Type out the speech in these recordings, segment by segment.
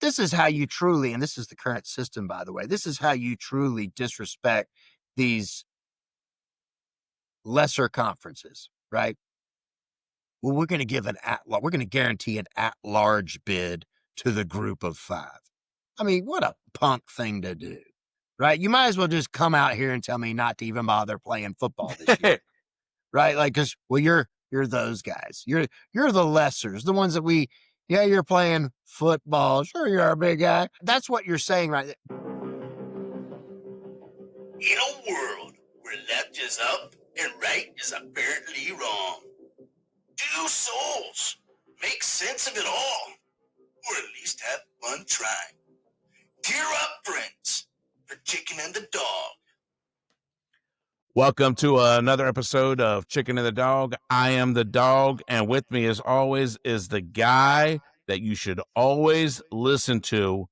this is how you truly, and this is the current system, by the way, this is how you truly disrespect these lesser conferences, right? Well, we're going to give we're going to guarantee an at-large bid to the group of 5. I mean, what a punk thing to do, right? You might as well just come out here and tell me not to even bother playing football this year, right? Like, because you're those guys. You're the lessers, the ones that you're playing football. Sure, you're a big guy. That's what you're saying, right? In a world where left is up and right is apparently wrong, do souls make sense of it all, or at least have fun trying? Gear up, friends, for Chicken and the Dog. Welcome to another episode of Chicken and the Dog. I am the dog, and with me, as always, is the guy that you should always listen to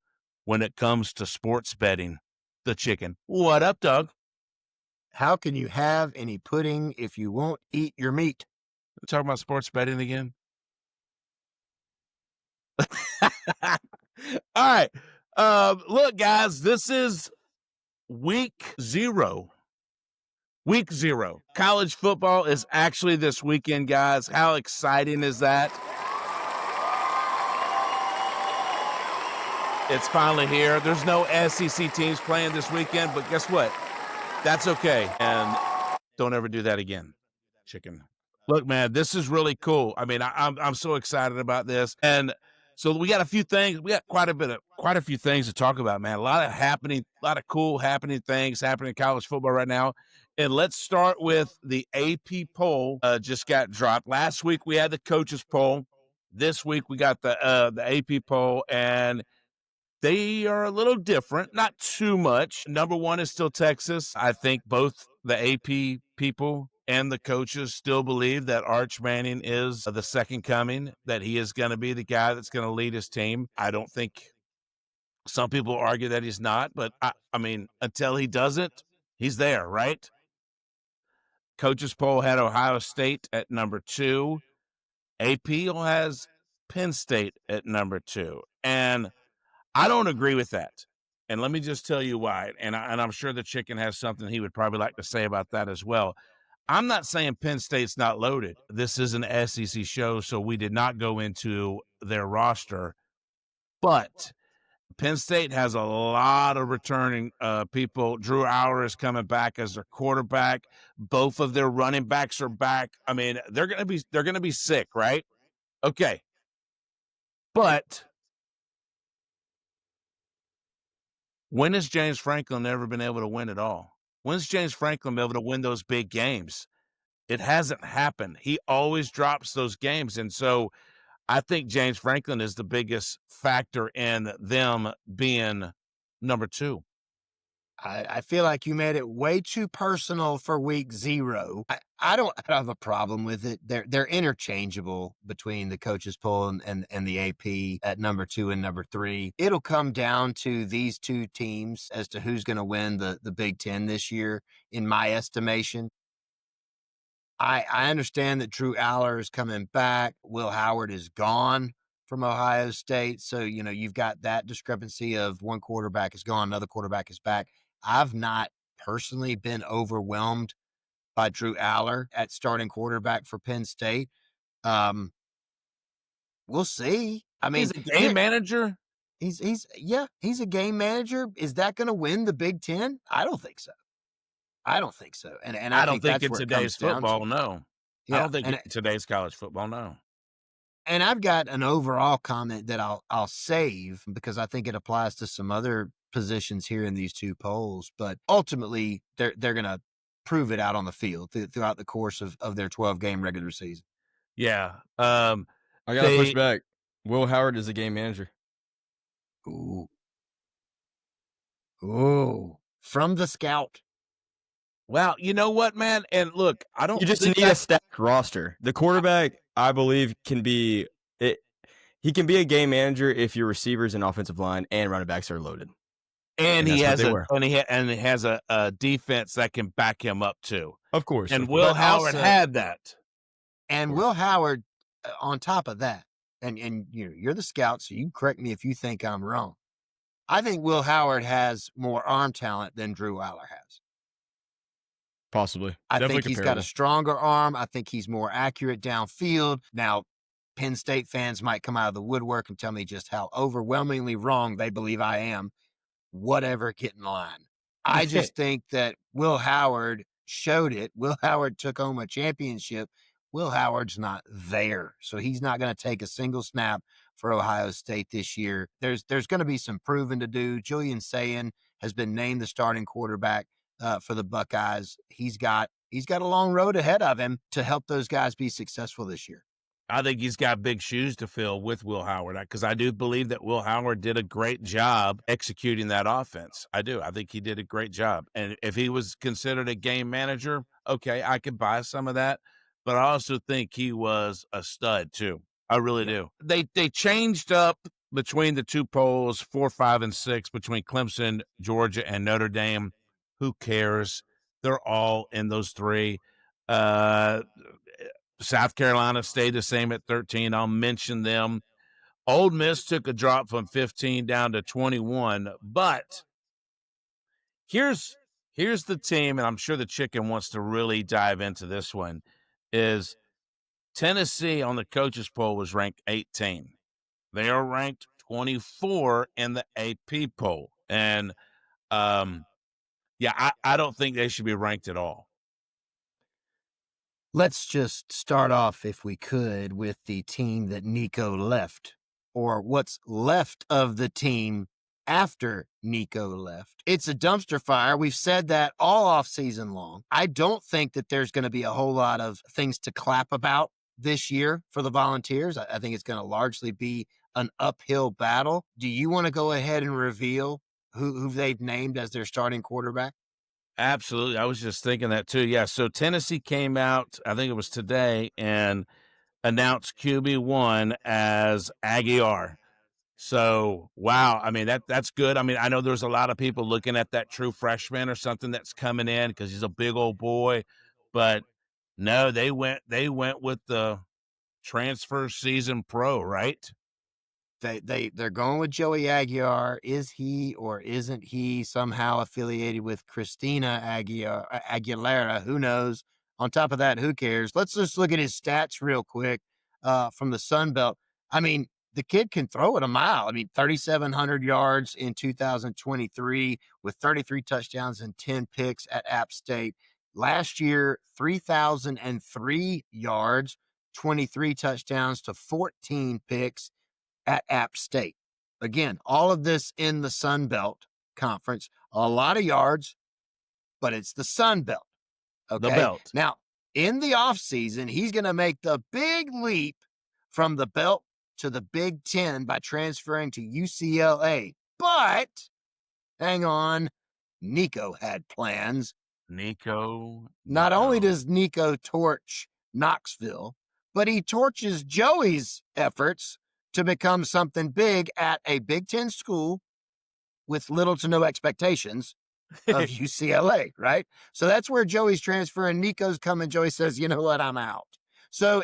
when it comes to sports betting, the chicken. What up, dog? How can you have any pudding if you won't eat your meat? We're talking about sports betting again? All right. Look, guys, this is week 0. Week 0. College football is actually this weekend, guys. How exciting is that? It's finally here. There's no SEC teams playing this weekend, but guess what? That's okay. And don't ever do that again, chicken. Look, man, this is really cool. I mean, I'm so excited about this. And so we got a few things. We got quite a few things to talk about, man. A lot of cool happening things happening in college football right now. And let's start with the AP poll. Just got dropped. Last week we had the coaches poll. This week we got the AP poll, and they are a little different, not too much. Number 1 is still Texas. I think both the AP people and the coaches still believe that Arch Manning is the second coming, that he is going to be the guy that's going to lead his team. I don't think some people argue that he's not, but I mean, until he doesn't, he's there, right? Coaches poll had Ohio State at number 2. AP has Penn State at number 2. And I don't agree with that. And let me just tell you why. And I'm sure the chicken has something he would probably like to say about that as well. I'm not saying Penn State's not loaded. This is an SEC show, so we did not go into their roster. But Penn State has a lot of returning people. Drew Aller is coming back as their quarterback. Both of their running backs are back. I mean, they're gonna be sick, right? Okay. But when has James Franklin ever been able to win at all? When's James Franklin been able to win those big games? It hasn't happened. He always drops those games. And so I think James Franklin is the biggest factor in them being number 2. I feel like you made it way too personal for week 0. I don't have a problem with it. They're interchangeable between the coaches poll and the AP at number 2 and number 3. It'll come down to these 2 teams as to who's going to win the Big Ten this year, in my estimation. I understand that Drew Aller is coming back. Will Howard is gone from Ohio State. So, you've got that discrepancy of one quarterback is gone, another quarterback is back. I've not personally been overwhelmed by Drew Aller at starting quarterback for Penn State. We'll see. I mean, he's a game manager. He's a game manager. Is that going to win the Big Ten? I don't think so. And I don't think in today's football, no. Yeah, I don't think in today's college football, no. And I've got an overall comment that I'll save because I think it applies to some other positions here in these 2 polls. But ultimately, they're going to prove it out on the field throughout the course of their 12-game regular season. Yeah. I got to push back. Will Howard is a game manager. Ooh. From the scout. Well, you know what, man? And look, I don't. You just need a stacked roster. The quarterback, I believe, can be it. He can be a game manager if your receivers and offensive line and running backs are loaded. And he has a defense that can back him up too. Of course. And Will Howard had that. And Will Howard, on top of that, and you're the scout, so you can correct me if you think I'm wrong. I think Will Howard has more arm talent than Drew Aller has. Possibly. I Definitely think he's got a comparable. stronger arm. I think he's more accurate downfield. Now, Penn State fans might come out of the woodwork and tell me just how overwhelmingly wrong they believe I am. Whatever, get in line. I just think that Will Howard showed it. Will Howard took home a championship. Will Howard's not there, so he's not going to take a single snap for Ohio State this year. There's going to be some proving to do. Julian Sayin has been named the starting quarterback for the Buckeyes. He's got a long road ahead of him to help those guys be successful this year. I think he's got big shoes to fill with Will Howard, because I do believe that Will Howard did a great job executing that offense. I do. I think he did a great job. And if he was considered a game manager, okay, I could buy some of that. But I also think he was a stud too. I really do. They changed up between the two polls, 4, 5, and 6, between Clemson, Georgia, and Notre Dame. Who cares? They're all in those three. South Carolina stayed the same at 13. I'll mention them. Ole Miss took a drop from 15 down to 21. But here's the team, and I'm sure the chicken wants to really dive into this one, is Tennessee on the coaches poll was ranked 18. They are ranked 24 in the AP poll. And, I don't think they should be ranked at all. Let's just start off, if we could, with the team that Nico left, or what's left of the team after Nico left. It's a dumpster fire. We've said that all off season long. I don't think that there's going to be a whole lot of things to clap about this year for the Volunteers. I think it's going to largely be an uphill battle. Do you want to go ahead and reveal who they've named as their starting quarterback? Absolutely. I was just thinking that too. Yeah. So Tennessee came out, I think it was today, and announced QB1 as Aguiar. So, wow. I mean, that's good. I mean, I know there's a lot of people looking at that true freshman or something that's coming in because he's a big old boy. But no, they went with the transfer season pro, right? They're going with Joey Aguiar. Is he or isn't he somehow affiliated with Christina Aguilera? Who knows? On top of that, who cares? Let's just look at his stats real quick from the Sun Belt. I mean, the kid can throw it a mile. I mean, 3,700 yards in 2023 with 33 touchdowns and 10 picks at App State. Last year, 3,003 yards, 23 touchdowns to 14 picks at App State. Again, all of this in the Sun Belt Conference. A lot of yards, but it's the Sun Belt. Okay. The belt. Now, in the offseason, he's going to make the big leap from the belt to the Big Ten by transferring to UCLA. But hang on, Nico had plans. Not only does Nico torch Knoxville, but he torches Joey's efforts to become something big at a Big Ten school with little to no expectations of UCLA, right? So that's where Joey's transferring. Nico's coming. Joey says, you know what, I'm out. So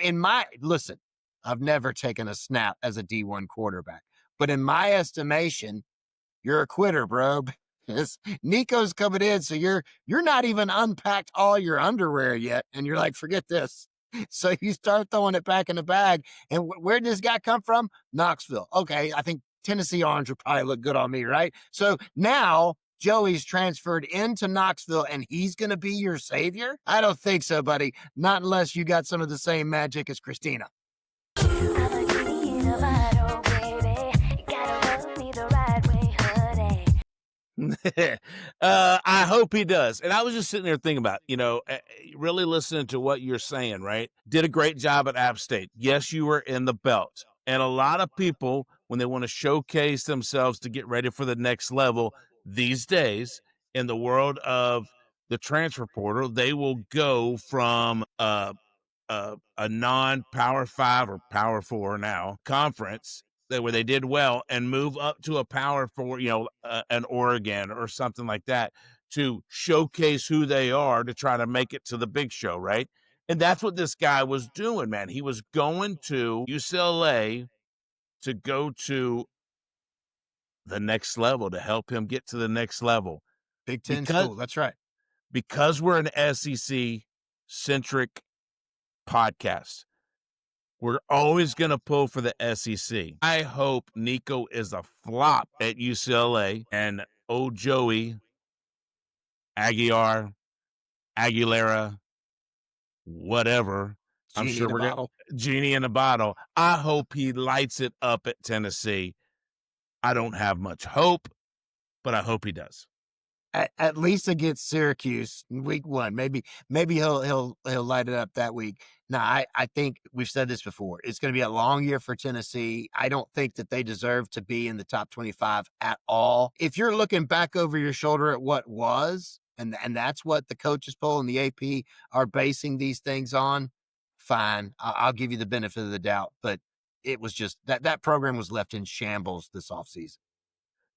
listen, I've never taken a snap as a D1 quarterback, but in my estimation, you're a quitter, bro. Nico's coming in, so you're not even unpacked all your underwear yet, and you're like, forget this. So you start throwing it back in the bag. And where did this guy come from? Knoxville. Okay, I think Tennessee Orange would probably look good on me, right? So now Joey's transferred into Knoxville, and he's going to be your savior? I don't think so, buddy. Not unless you got some of the same magic as Christina. I hope he does. And I was just sitting there thinking about, really listening to what you're saying, right? Did a great job at App State. Yes, you were in the belt. And a lot of people, when they want to showcase themselves to get ready for the next level these days in the world of the transfer portal, they will go from a non-Power 5 or Power 4 now conference where they did well and move up to a Power 4, an Oregon or something like that to showcase who they are to try to make it to the big show, right? And that's what this guy was doing, man. He was going to UCLA to go to the next level, to help him get to the next level. Big Ten Because school. That's right. because we're an SEC-centric podcast, we're always going to pull for the SEC. I hope Nico is a flop at UCLA and old Joey Aguilar, Aguilera, whatever. I'm Genie sure in a we're going bottle. to Genie in a bottle. I hope he lights it up at Tennessee. I don't have much hope, but I hope he does. At least against Syracuse in week 1. Maybe he'll light it up that week. Now, I think we've said this before. It's going to be a long year for Tennessee. I don't think that they deserve to be in the top 25 at all. If you're looking back over your shoulder at what was, and that's what the coaches poll and the AP are basing these things on, fine. I'll give you the benefit of the doubt. But it was just that program was left in shambles this offseason.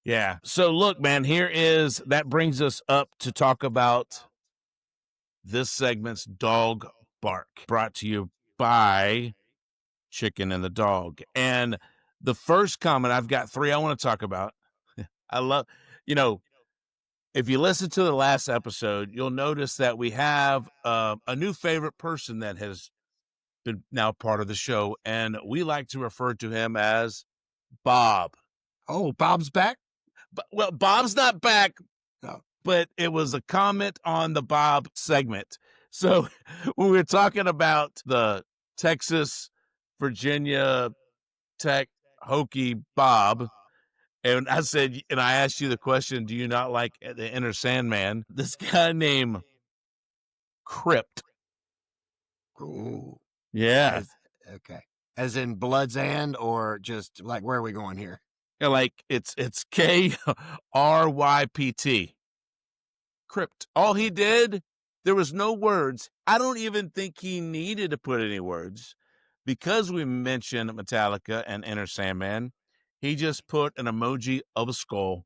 Yeah. So look, man, that brings us up to talk about this segment's Dog Bark, brought to you by Chicken and the Dog. And the first comment, I've got 3 I want to talk about. I love, if you listen to the last episode, you'll notice that we have a new favorite person that has been now part of the show, and we like to refer to him as Bob. Oh, Bob's back? Well, Bob's not back, No. but it was a comment on the Bob segment. So when we were talking about the Texas, Virginia Tech Hokie Bob, and I said, and I asked you the question, do you not like the Inner Sandman? This guy named Crypt. Ooh. Yeah. Okay. As in Blood's End, or just like, where are we going here? Like it's KRYPT. Crypt. All he did, there was no words. I don't even think he needed to put any words because we mentioned Metallica and Enter Sandman. He just put an emoji of a skull.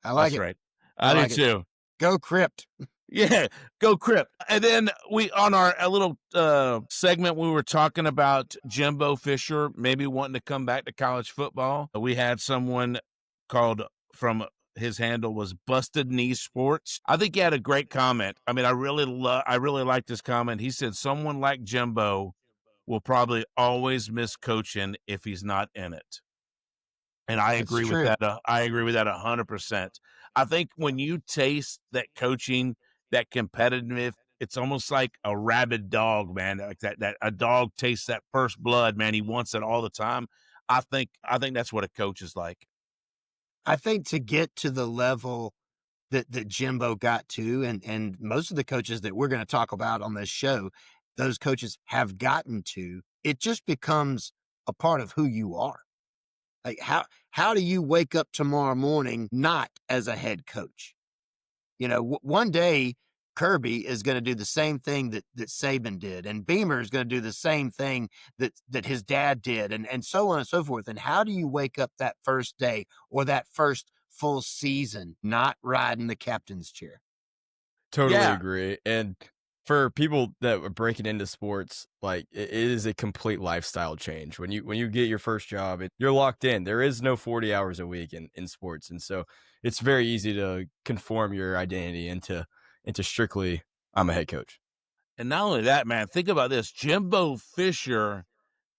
I like That's it. right. I I like do it. too. Go Crypt. Yeah, go Crypt. And then we, on our little segment, we were talking about Jimbo Fisher maybe wanting to come back to college football. We had someone called from his handle was Busted Knee Sports. I think he had a great comment. I mean, I really like this comment. He said, someone like Jimbo will probably always miss coaching if he's not in it. And I That's agree with true. that. I agree with that 100%. I think when you taste that coaching, that competitive, it's almost like a rabid dog, man. Like that a dog tastes that first blood, man. He wants it all the time. I think that's what a coach is like. I think to get to the level that Jimbo got to, and most of the coaches that we're going to talk about on this show, those coaches have gotten to, it just becomes a part of who you are. Like, how do you wake up tomorrow morning not as a head coach? One day Kirby is going to do the same thing that Saban did, and Beamer is going to do the same thing that his dad did, and so on and so forth. And how do you wake up that first day or that first full season not riding the captain's chair? Totally Yeah. agree. And for people that are breaking into sports, like it is a complete lifestyle change. When you get your first job, you're locked in. There is no 40 hours a week in sports. And so it's very easy to conform your identity into strictly, I'm a head coach. And not only that, man, think about this. Jimbo Fisher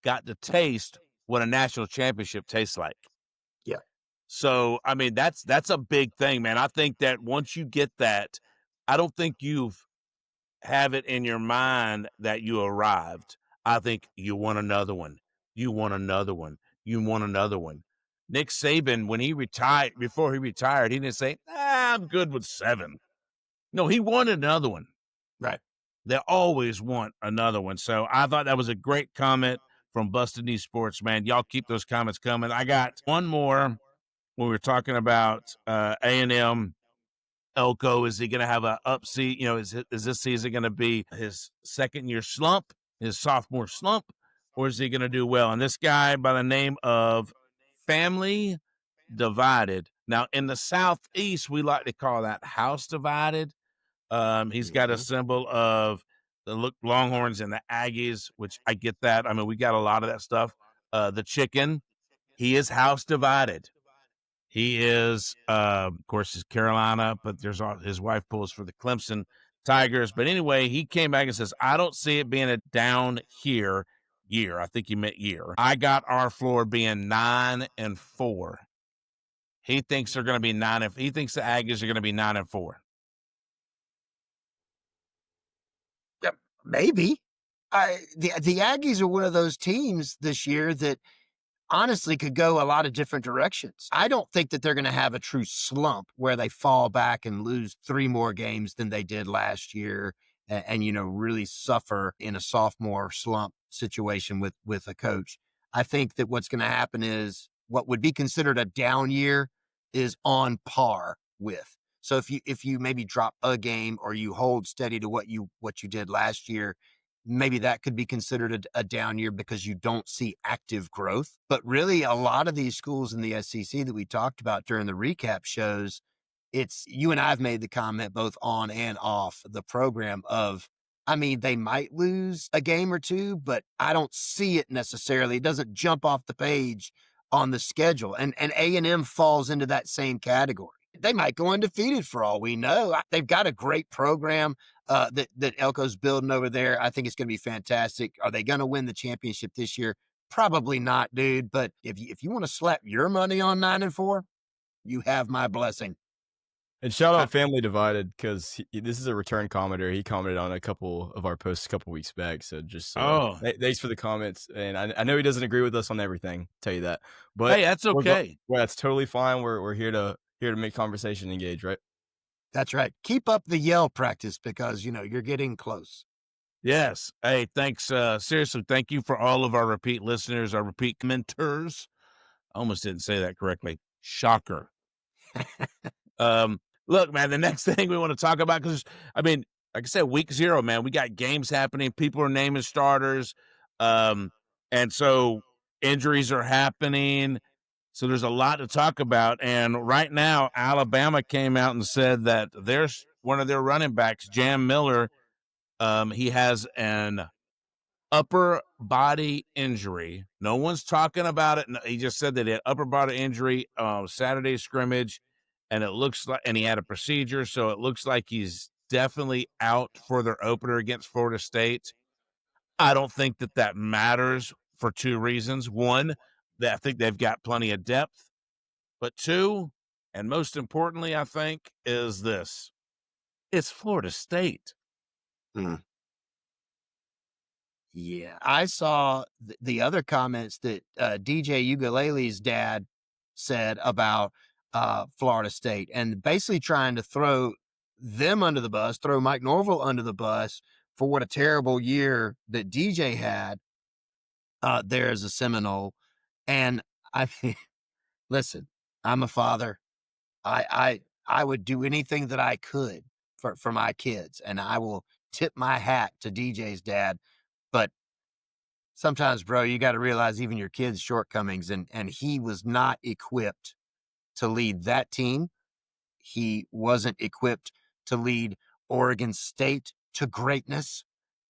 got to taste what a national championship tastes like. Yeah. So, I mean, that's a big thing, man. I think that once you get that, I don't think you've have it in your mind that you arrived. I think you want another one. You want another one. You want another one. Nick Saban, when he retired, before he retired, he didn't say, I'm good with 7. No, he wanted another one. Right. They always want another one. So I thought that was a great comment from Busted Knee Sports, man. Y'all keep those comments coming. I got one more when we were talking about A&M. Elko, is he going to have a upseat? Is this season going to be his second year slump, his sophomore slump, or is he going to do well? And this guy by the name of Family Divided. Now, in the Southeast, we like to call that House Divided. He's got a symbol of the Longhorns and the Aggies, which I get that. I mean, we got a lot of that stuff. the chicken, he is house divided. He is, of course, his Carolina, but his wife pulls for the Clemson Tigers. But anyway, he came back and says, I don't see it being a down year. I think he meant year. I got our floor being 9-4. He thinks they're going to be he thinks the Aggies are going to be 9-4. Yeah, maybe. The Aggies are one of those teams this year that honestly could go a lot of different directions. I don't think that they're going to have a true slump where they fall back and lose 3 more games than they did last year and really suffer in a sophomore slump situation with a coach. I think that what's going to happen is what would be considered a down year is on par with. So if you maybe drop a game or you hold steady to what you did last year, maybe that could be considered a down year because you don't see active growth. But really, a lot of these schools in the SEC that we talked about during the recap shows, you and I have made the comment both on and off the program of, I mean, they might lose a game or two, but I don't see it necessarily. It doesn't jump off the page on the schedule. And A&M falls into that same category. They might go undefeated for all we know. They've got a great program that Elko's building over there. I think it's going to be fantastic. Are they going to win the championship this year? Probably not, dude. But if you want to slap your money on 9-4, you have my blessing. And shout out Family Divided because this is a return commenter. He commented on a couple of our posts a couple weeks back. So just thanks for the comments. And I know he doesn't agree with us on everything. I'll tell you that, but hey, that's okay. That's totally fine. We're here to make conversation engage, right? That's right. Keep up the yell practice because you're getting close. Yes. Hey, thanks. Seriously, thank you for all of our repeat listeners, our repeat commenters. I almost didn't say that correctly. Shocker. Look, man, the next thing we want to talk about, because I mean, like I said, week 0, man, we got games happening. People are naming starters. And so injuries are happening. So there's a lot to talk about. And right now, Alabama came out and said that there's one of their running backs, Jam Miller. He has an upper body injury. No one's talking about it. He just said that he had upper body injury Saturday scrimmage, and it looks like, and he had a procedure, so it looks like he's definitely out for their opener against Florida State. I don't think that matters for 2 reasons. One, that I think they've got plenty of depth, but 2, and most importantly, I think, is this: it's Florida State. Yeah, I saw the other comments that DJ Ukulele's dad said about Florida State and basically trying to throw them under the bus, throw Mike Norvell under the bus for what a terrible year that DJ had there as a Seminole. And I mean, listen, I'm a father. I would do anything that I could for my kids, and I will tip my hat to DJ's dad. But sometimes, bro, you got to realize even your kid's shortcomings, and he was not equipped to lead that team. He wasn't equipped to lead Oregon State to greatness,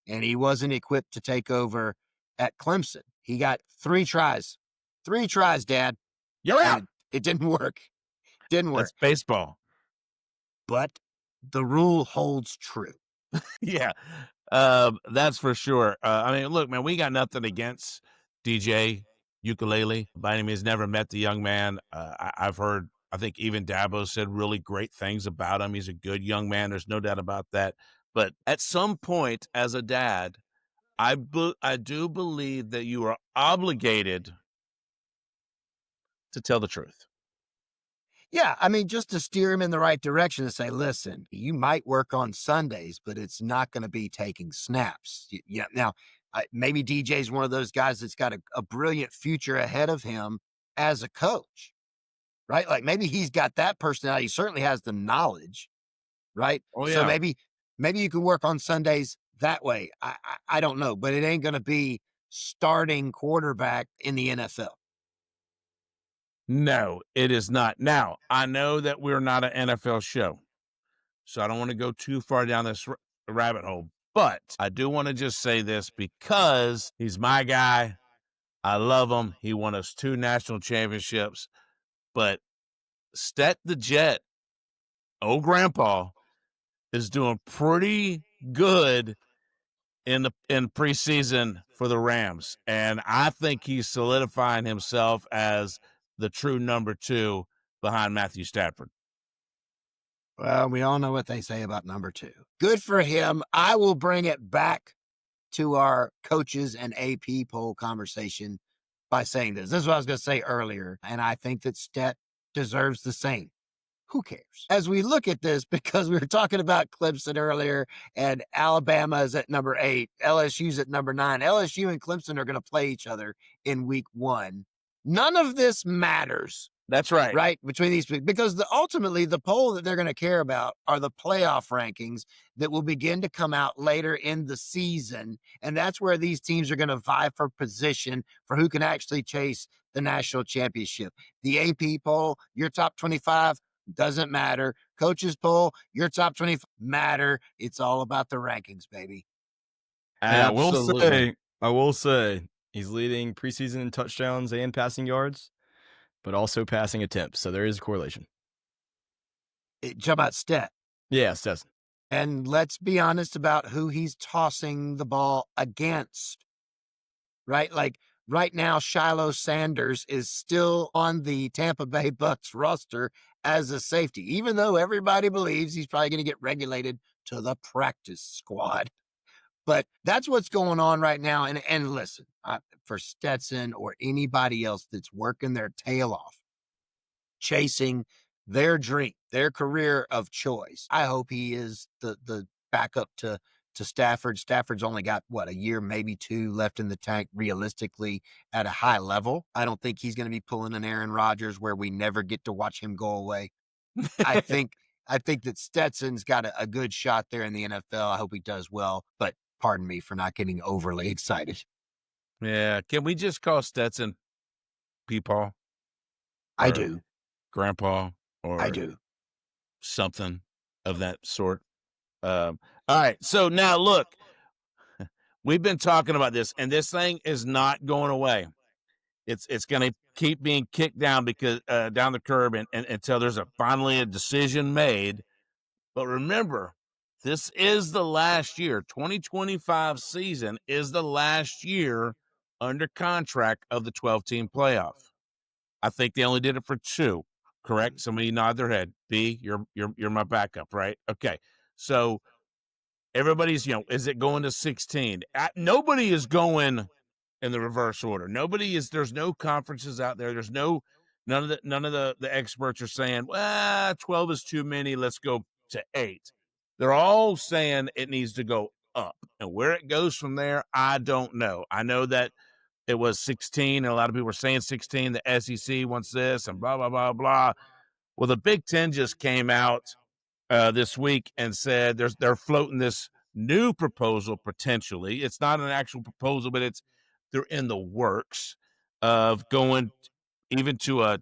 and he wasn't equipped to take over at Clemson. He got 3 tries. 3 tries, Dad. You're out. It didn't work. Didn't work. That's baseball. But the rule holds true. Yeah, that's for sure. I mean, look, man, we got nothing against DJ Ukulele. By any means, never met the young man. I've heard, I think even Dabo said really great things about him. He's a good young man. There's no doubt about that. But at some point, as a dad, I do believe that you are obligated to tell the truth. Yeah, I mean, just to steer him in the right direction and say, listen, you might work on Sundays, but it's not going to be taking snaps. Yeah. Now, maybe DJ's one of those guys that's got a brilliant future ahead of him as a coach, right? Like maybe he's got that personality. He certainly has the knowledge, right? Oh, yeah. So maybe you can work on Sundays that way. I don't know, but it ain't going to be starting quarterback in the NFL. No, it is not. Now, I know that we're not an NFL show, so I don't want to go too far down this rabbit hole, but I do want to just say this because he's my guy. I love him. He won us 2 national championships, but Stet the Jet, old grandpa, is doing pretty good in preseason for the Rams, and I think he's solidifying himself as the true number 2 behind Matthew Stafford. Well, we all know what they say about number 2. Good for him. I will bring it back to our coaches and AP poll conversation by saying this. This is what I was going to say earlier, and I think that Stet deserves the same. Who cares? As we look at this, because we were talking about Clemson earlier, and Alabama is at number 8, LSU's at number 9. LSU and Clemson are going to play each other in week 1. None of this matters. That's right. Right, between these, because ultimately the poll that they're going to care about are the playoff rankings that will begin to come out later in the season. And that's where these teams are going to vie for position for who can actually chase the national championship. The AP poll, your top 25 doesn't matter. Coaches poll, your top 25 matter. It's all about the rankings, baby. Absolutely. I will say he's leading preseason in touchdowns and passing yards, but also passing attempts. So there is a correlation. Talk about Stet. Yeah, Stetson. And let's be honest about who he's tossing the ball against, right? Like right now, Shiloh Sanders is still on the Tampa Bay Bucks roster as a safety, even though everybody believes he's probably going to get regulated to the practice squad. But that's what's going on right now. And listen, for Stetson or anybody else that's working their tail off, chasing their dream, their career of choice, I hope he is the backup to Stafford. Stafford's only got, what, a year, maybe 2 left in the tank realistically at a high level. I don't think he's going to be pulling an Aaron Rodgers where we never get to watch him go away. I think that Stetson's got a good shot there in the NFL. I hope he does well, but pardon me for not getting overly excited. Yeah, can we just call Stetson Peepaw? I do. Grandpa, or I do. something of that sort. All right, so now look, we've been talking about this, and this thing is not going away. It's going to keep being kicked down because down the curb and until there's finally a decision made. But remember, this is the last year. 2025 season is the last year under contract of the 12-team playoff. I think they only did it for 2. Correct? Somebody nod their head. B, you're my backup, right? Okay. So everybody's, is it going to 16? Nobody is going in the reverse order. There's no conferences out there. There's none of the experts are saying, well, 12 is too many. Let's go to 8. They're all saying it needs to go up. And where it goes from there, I don't know. I know that it was 16, and a lot of people were saying 16. The SEC wants this, and blah, blah, blah, blah. Well, the Big Ten just came out this week and said they're floating this new proposal potentially. It's not an actual proposal, but they're in the works of going even to a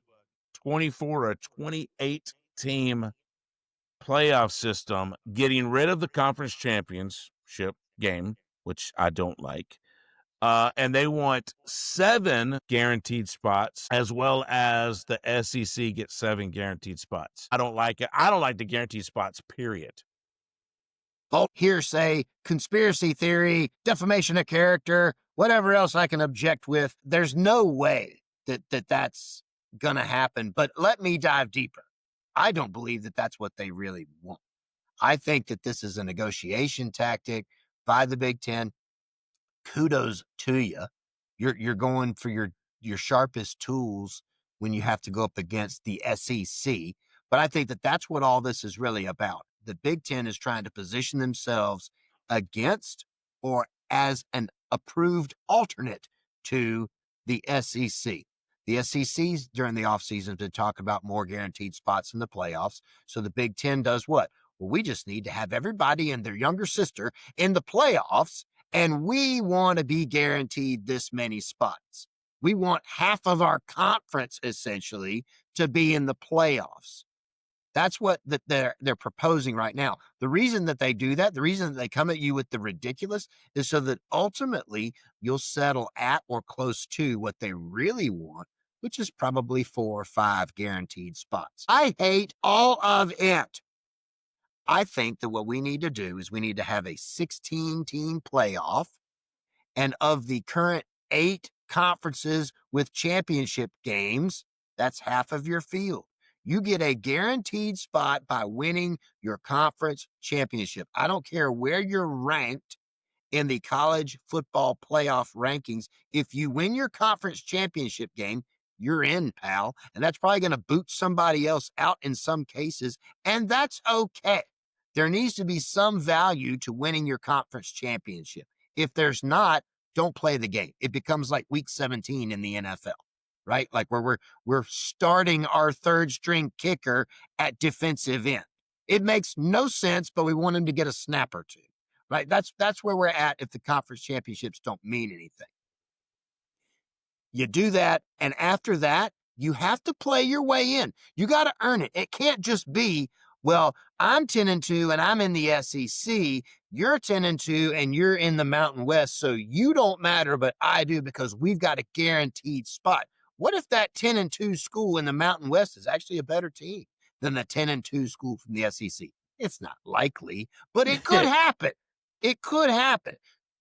24 or 28 team playoff system, getting rid of the conference championship game, which I don't like. And they want 7 guaranteed spots, as well as the SEC gets 7 guaranteed spots. I don't like it. I don't like the guaranteed spots, period. All hearsay, conspiracy theory, defamation of character, whatever else I can object with. There's no way that's going to happen. But let me dive deeper. I don't believe that that's what they really want. I think that this is a negotiation tactic by the Big Ten. Kudos to you. You're going for your sharpest tools when you have to go up against the SEC. But I think that that's what all this is really about. The Big Ten is trying to position themselves against or as an approved alternate to the SEC. The SEC's during the offseason to talk about more guaranteed spots in the playoffs. So the Big Ten does what? Well, we just need to have everybody and their younger sister in the playoffs, and we want to be guaranteed this many spots. We want half of our conference, essentially, to be in the playoffs. That's what they're proposing right now. The reason that they do that, the reason that they come at you with the ridiculous, is so that ultimately you'll settle at or close to what they really want, which is probably 4 or 5 guaranteed spots. I hate all of it. I think that what we need to do is we need to have a 16-team playoff, and of the current 8 conferences with championship games, that's half of your field. You get a guaranteed spot by winning your conference championship. I don't care where you're ranked in the college football playoff rankings. If you win your conference championship game, you're in, pal. And that's probably going to boot somebody else out in some cases. And that's okay. There needs to be some value to winning your conference championship. If there's not, don't play the game. It becomes like week 17 in the NFL, right? Like where we're starting our third string kicker at defensive end. It makes no sense, but we want him to get a snap or two. Right? That's where we're at if the conference championships don't mean anything. You do that, and after that, you have to play your way in. You got to earn it. It can't just be, well, I'm 10-2 and I'm in the SEC. You're 10-2 and you're in the Mountain West, so you don't matter, but I do because we've got a guaranteed spot. What if that 10-2 school in the Mountain West is actually a better team than the 10-2 school from the SEC? It's not likely, but it could happen. It could happen.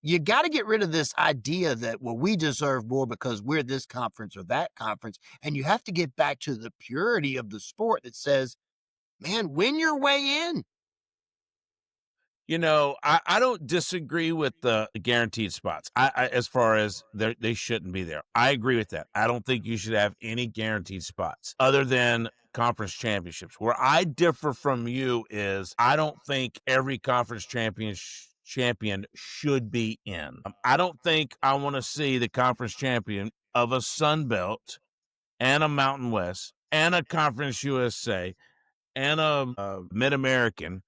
You got to get rid of this idea that, well, we deserve more because we're this conference or that conference. And you have to get back to the purity of the sport that says, man, win your way in. You know, I don't disagree with the guaranteed spots. As far as they shouldn't be there. I agree with that. I don't think you should have any guaranteed spots other than conference championships. Where I differ from you is I don't think every conference champion should be in. I don't think I want to see the conference champion of a Sun Belt and a Mountain West and a Conference USA and a Mid-American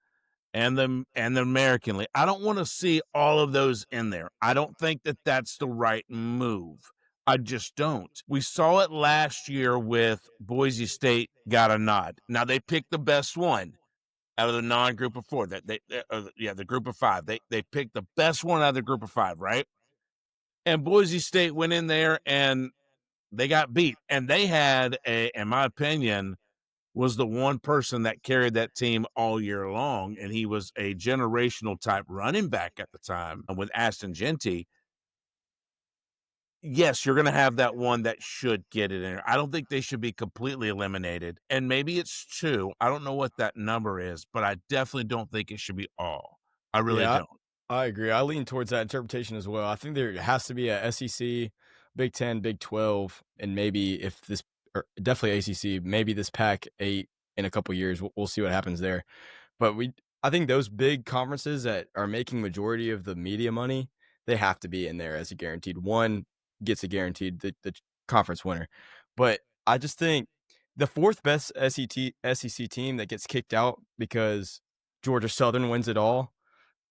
and the American League. I don't want to see all of those in there. I don't think that that's the right move. I just don't. We saw it last year with Boise State got a nod. Now they picked the best one out of the non-group of 4. The group of 5. They picked the best one out of the group of 5, right? And Boise State went in there and they got beat. And they had in my opinion, was the one person that carried that team all year long, and he was a generational type running back at the time with Aston Genty. Yes, you're going to have that one that should get it in there. I don't think they should be completely eliminated, and maybe it's 2. I don't know what that number is, but I definitely don't think it should be all. I really don't. I agree. I lean towards that interpretation as well. I think there has to be a SEC, Big 10, Big 12, and maybe if this or definitely ACC, maybe this Pac-8 in a couple years. We'll see what happens there. But I think those big conferences that are making majority of the media money, they have to be in there as a guaranteed. One gets a guaranteed the conference winner. But I just think the 4th best SEC team that gets kicked out because Georgia Southern wins it all,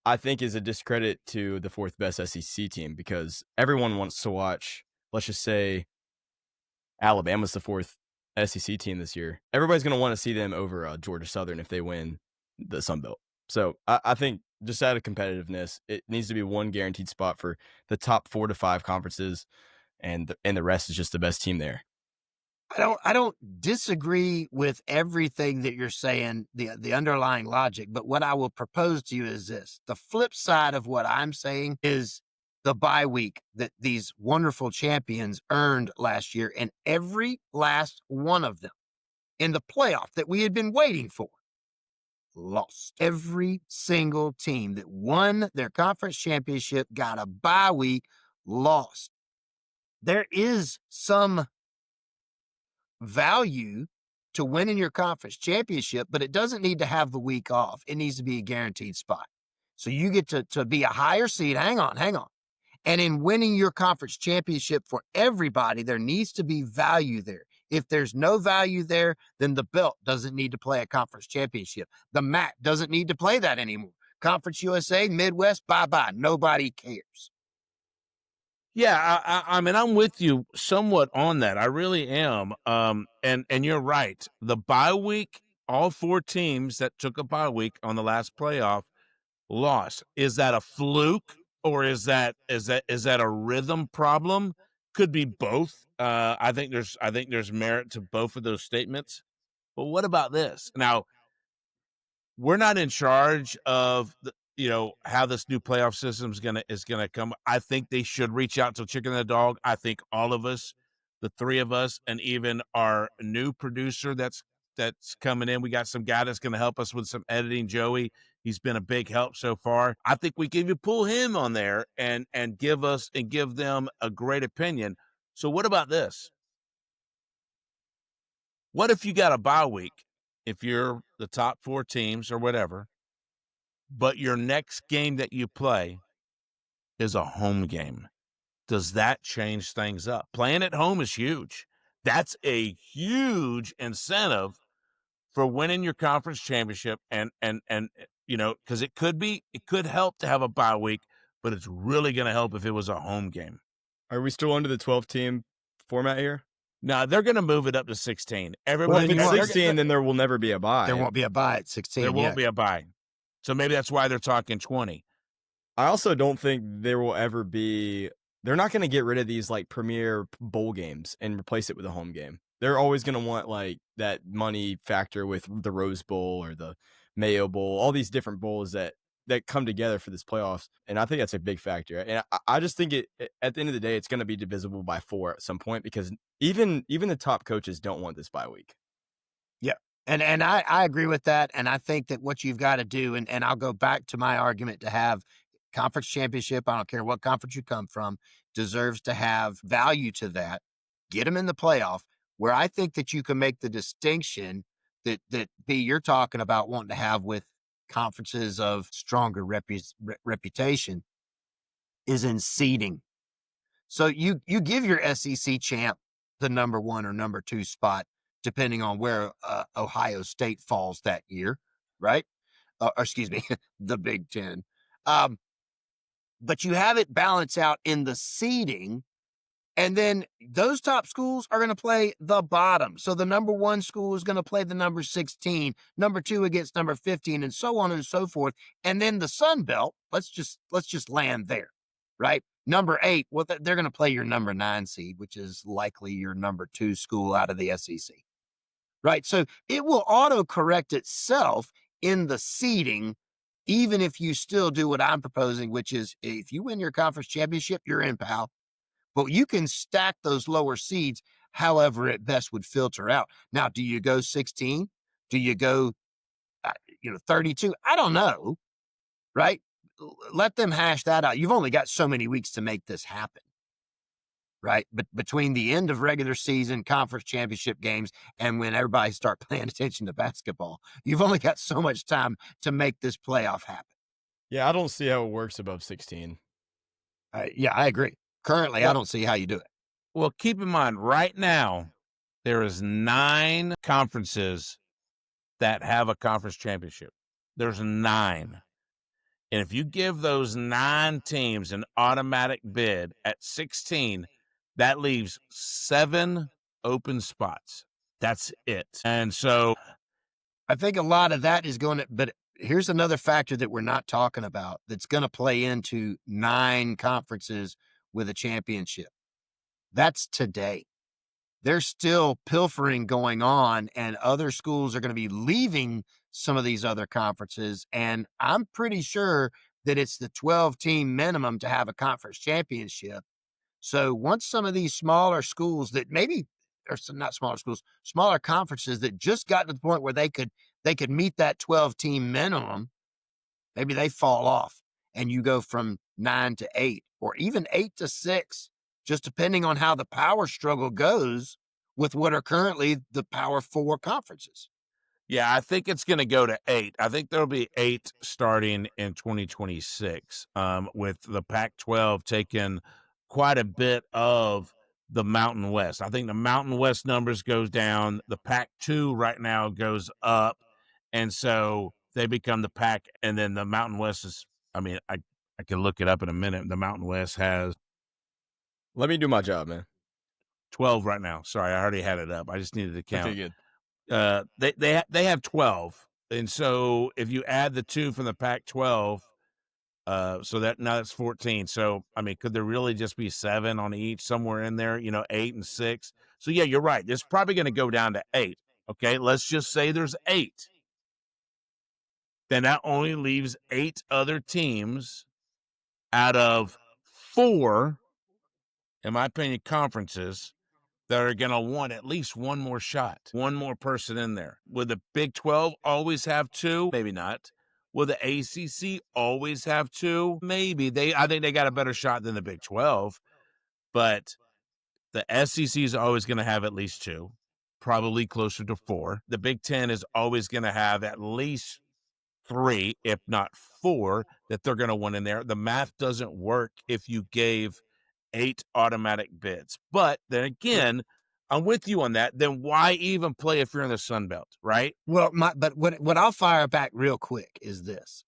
I think is a discredit to the 4th best SEC team because everyone wants to watch, let's just say, Alabama's the 4th SEC team this year. Everybody's going to want to see them over Georgia Southern if they win the Sun Belt. So I think just out of competitiveness, it needs to be one guaranteed spot for the top 4 to 5 conferences, and the rest is just the best team there. I don't disagree with everything that you're saying, the underlying logic, but what I will propose to you is this. The flip side of what I'm saying is the bye week that these wonderful champions earned last year, and every last one of them in the playoff that we had been waiting for lost. Every single team that won their conference championship, got a bye week, lost. There is some value to winning your conference championship, but it doesn't need to have the week off. It needs to be a guaranteed spot. So you get to be a higher seed. Hang on. And in winning your conference championship for everybody, there needs to be value there. If there's no value there, then the belt doesn't need to play a conference championship. The MAC doesn't need to play that anymore. Conference USA, Midwest, bye-bye. Nobody cares. Yeah, I mean, I'm with you somewhat on that. I really am. And you're right. The bye week all 4 teams that took a bye week on the last playoff lost. Is that a fluke, or is that a rhythm problem? Could be both. I think there's merit to both of those statements. But what about this? Now, we're not in charge of how this new playoff system is gonna come. I think they should reach out to Chicken and the Dog. I think all of us, the 3 of us, and even our new producer that's coming in. We got some guy that's gonna help us with some editing, Joey. He's been a big help so far. I think we can even pull him on there and give them a great opinion. So what about this? What if you got a bye week, if you're the top 4 teams or whatever, but your next game that you play is a home game? Does that change things up? Playing at home is huge. That's a huge incentive for winning your conference championship, and because it could help to have a bye week, but it's really going to help if it was a home game. Are we still under the 12-team format here? Now they're going to move it up to 16. Well, Everybody, if it's 16, then there will never be a bye. There won't be a bye at 16. there won't be a bye. So maybe that's why they're talking 20. I also don't think there will ever be. They're not going to get rid of these like premier bowl games and replace it with a home game. They're always going to want like that money factor with the Rose Bowl or the Mayo Bowl, all these different bowls that come together for this playoffs. And I think that's a big factor. And I just think at the end of the day, it's going to be divisible by 4 at some point, because even the top coaches don't want this bye week. Yeah. And I agree with that. And I think that what you've got to do, and I'll go back to my argument, to have conference championship, I don't care what conference you come from, deserves to have value to that. Get them in the playoff, where I think that you can make the distinction that B, you're talking about wanting to have with conferences of stronger reputation, is in seeding. So you give your SEC champ the number 1 or number 2 spot, depending on where Ohio State falls that year, right? Or excuse me, the Big Ten. But you have it balance out in the seeding, and then those top schools are going to play the bottom. So the number 1 school is going to play the number 16, number 2 against number 15, and so on and so forth. And then the Sun Belt, let's just land there, right? Number 8, well, they're going to play your number 9 seed, which is likely your number 2 school out of the SEC, right? So it will auto-correct itself in the seeding, even if you still do what I'm proposing, which is if you win your conference championship, you're in, pal. But you can stack those lower seeds however it best would filter out. Now, do you go 16? Do you go 32? I don't know, right? Let them hash that out. You've only got so many weeks to make this happen, right? But between the end of regular season, conference championship games, and when everybody start paying attention to basketball, you've only got so much time to make this playoff happen. Yeah, I don't see how it works above 16. Yeah, I agree. Currently, I don't see how you do it. Well, keep in mind, right now, there is 9 conferences that have a conference championship. There's 9. And if you give those 9 teams an automatic bid at 16, that leaves 7 open spots. That's it. And so I think a lot of that is going to, but here's another factor that we're not talking about that's going to play into 9 conferences with a championship. That's today. There's still pilfering going on, and other schools are going to be leaving some of these other conferences. And I'm pretty sure that it's the 12-team minimum to have a conference championship. So once some of these smaller schools that maybe, or some, not smaller schools, smaller conferences that just got to the point where they could meet that 12-team minimum, maybe they fall off and you go from 9 to 8 or even 8 to 6, just depending on how the power struggle goes with what are currently the Power 4 conferences. yeah, I think it's going to go to 8. I think there'll be 8 starting in 2026, with the Pac-12 taking quite a bit of the Mountain West. I think the Mountain West numbers goes down. The Pac-2 right now goes up. And so they become the Pac, and then the Mountain West is, I mean, I can look it up in a minute. The Mountain West has Let me do my job, man. 12 right now. Sorry, I already had it up. I just needed to count. Okay, good. They have 12, and so if you add the 2 from the Pac-12, so that now that's 14. So I mean, could there really just be 7 on each, somewhere in there? 8 and 6. So yeah, you're right. It's probably going to go down to 8. Okay, let's just say there's 8. Then that only leaves 8 other teams out of 4, in my opinion, conferences that are going to want at least one more shot, one more person in there. Will the Big 12 always have 2? Maybe not. Will the ACC always have 2? Maybe. I think they got a better shot than the Big 12, but the SEC is always going to have at least 2, probably closer to 4. The Big 10 is always going to have at least 3, if not 4, that they're going to want in there. The math doesn't work if you gave 8 automatic bids. But then again, I'm with you on that. Then why even play if you're in the Sun Belt, right? Well, but what I'll fire back real quick is this.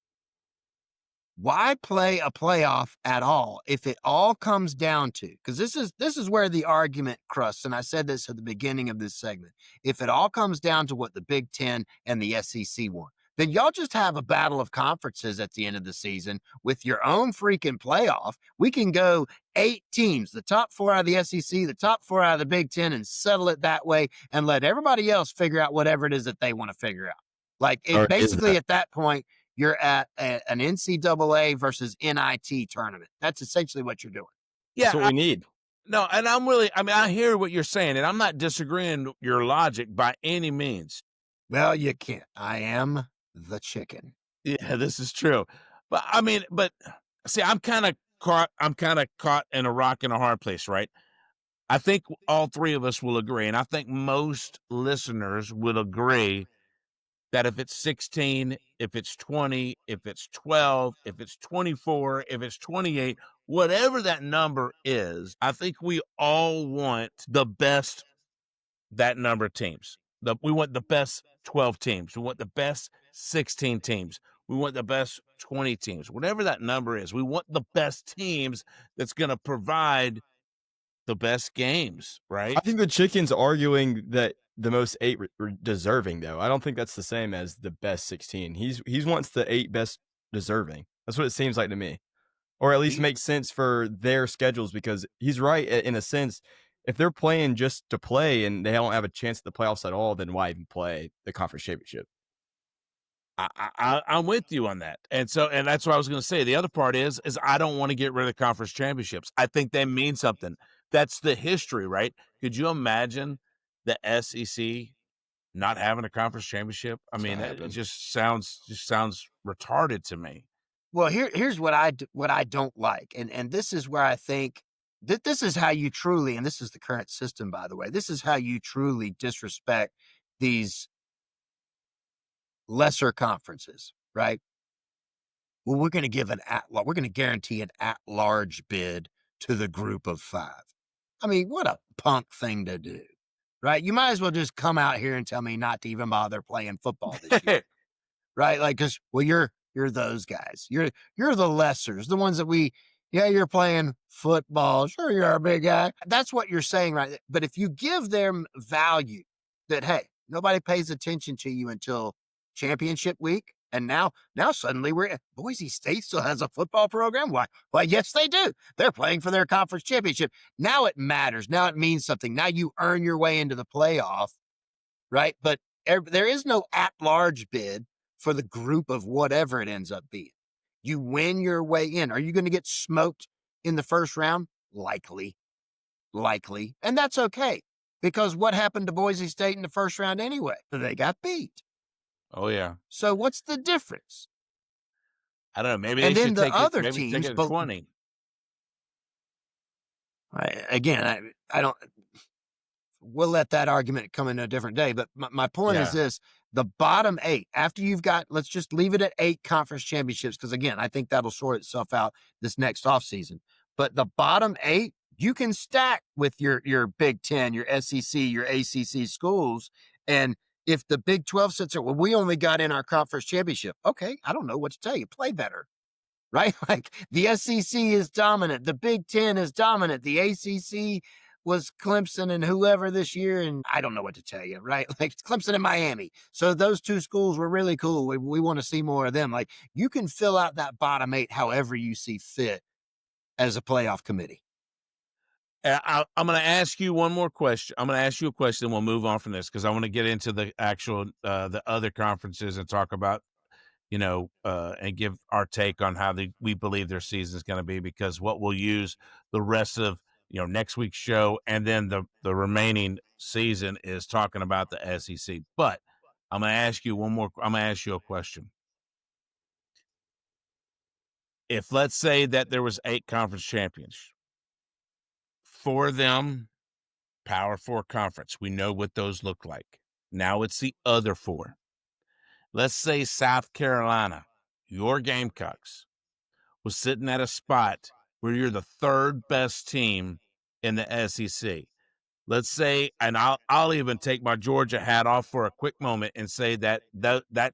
Why play a playoff at all if it all comes down to, because this is where the argument crusts, and I said this at the beginning of this segment. If it all comes down to what the Big Ten and the SEC want, then y'all just have a battle of conferences at the end of the season with your own freaking playoff. We can go 8 teams, the top 4 out of the SEC, the top 4 out of the Big Ten, and settle it that way and let everybody else figure out whatever it is that they want to figure out. Like, it basically at that point, you're at an NCAA versus NIT tournament. That's essentially what you're doing. Yeah, That's what we need. No, and I hear what you're saying, and I'm not disagreeing your logic by any means. Well, you can't. I am the chicken. Yeah, this is true. But see, I'm kind of caught in a rock and a hard place, right? I think all 3 of us will agree, and I think most listeners will agree that if it's 16, if it's 20, if it's 12, if it's 24, if it's 28, whatever that number is, I think we all want the best that number of teams. We want the best 12 teams. We want the best 16 teams. We want the best 20 teams. Whatever that number is, we want the best teams that's going to provide the best games, right? I think the chicken's arguing that the most 8 were deserving, though. I don't think that's the same as the best 16. He's wants the 8 best deserving. That's what it seems like to me, or at least makes sense for their schedules. Because he's right in a sense. If they're playing just to play and they don't have a chance at the playoffs at all, then why even play the conference championship? I'm with you on that. And that's what I was going to say. The other part is I don't want to get rid of the conference championships. I think they mean something. That's the history, right? Could you imagine the SEC not having a conference championship? I mean, it just sounds retarded to me. Well, here's what I don't like. And this is where I think that this is how you truly, and this is the current system, by the way, this is how you truly disrespect these lesser conferences, right? Well, we're going to guarantee an at-large bid to the group of 5. I mean, what a punk thing to do, right? You might as well just come out here and tell me not to even bother playing football this year, right? Like, because you're those guys. You're the lessers, the ones that you're playing football. Sure, you're a big guy. That's what you're saying, right? But if you give them value that, hey, nobody pays attention to you until championship week, and now suddenly Boise State still has a football program. Why, yes, they do. They're playing for their conference championship. Now it matters. Now it means something. Now you earn your way into the playoff, right? But there is no at-large bid for the group of whatever it ends up being. You win your way in. Are you going to get smoked in the first round? Likely. And that's okay, because what happened to Boise State in the first round anyway? They got beat. Oh, yeah. So what's the difference? I don't know. Maybe and they then should the take other it, teams, take it to 20. I don't. We'll let that argument come in a different day. But my point is this: the bottom 8, after you've got, let's just leave it at 8 conference championships, because again, I think that'll sort itself out this next offseason. But the bottom 8, you can stack with your Big Ten, your SEC, your ACC schools, and if the Big 12 sits there, well, we only got in our conference championship. Okay, I don't know what to tell you. Play better, right? Like, the SEC is dominant. The Big Ten is dominant. The ACC, was Clemson and whoever this year, and I don't know what to tell you, right? Like Clemson and Miami. So those two schools were really cool. We want to see more of them. Like you can fill out that bottom 8 however you see fit as a playoff committee. I'm going to ask you one more question. I'm going to ask you a question, and we'll move on from this because I want to get into the actual the other conferences and talk about, and give our take on how we believe their season is going to be, because what we'll use the rest of next week's show and then the remaining season is talking about the SEC. But I'm going to ask you I'm going to ask you a question. If let's say that there was 8 conference champions, 4 of them Power 4 conference. We know what those look like. Now it's the other 4. Let's say South Carolina, your Gamecocks, was sitting at a spot where you're the 3rd best team in the SEC. Let's say, and I'll even take my Georgia hat off for a quick moment and say that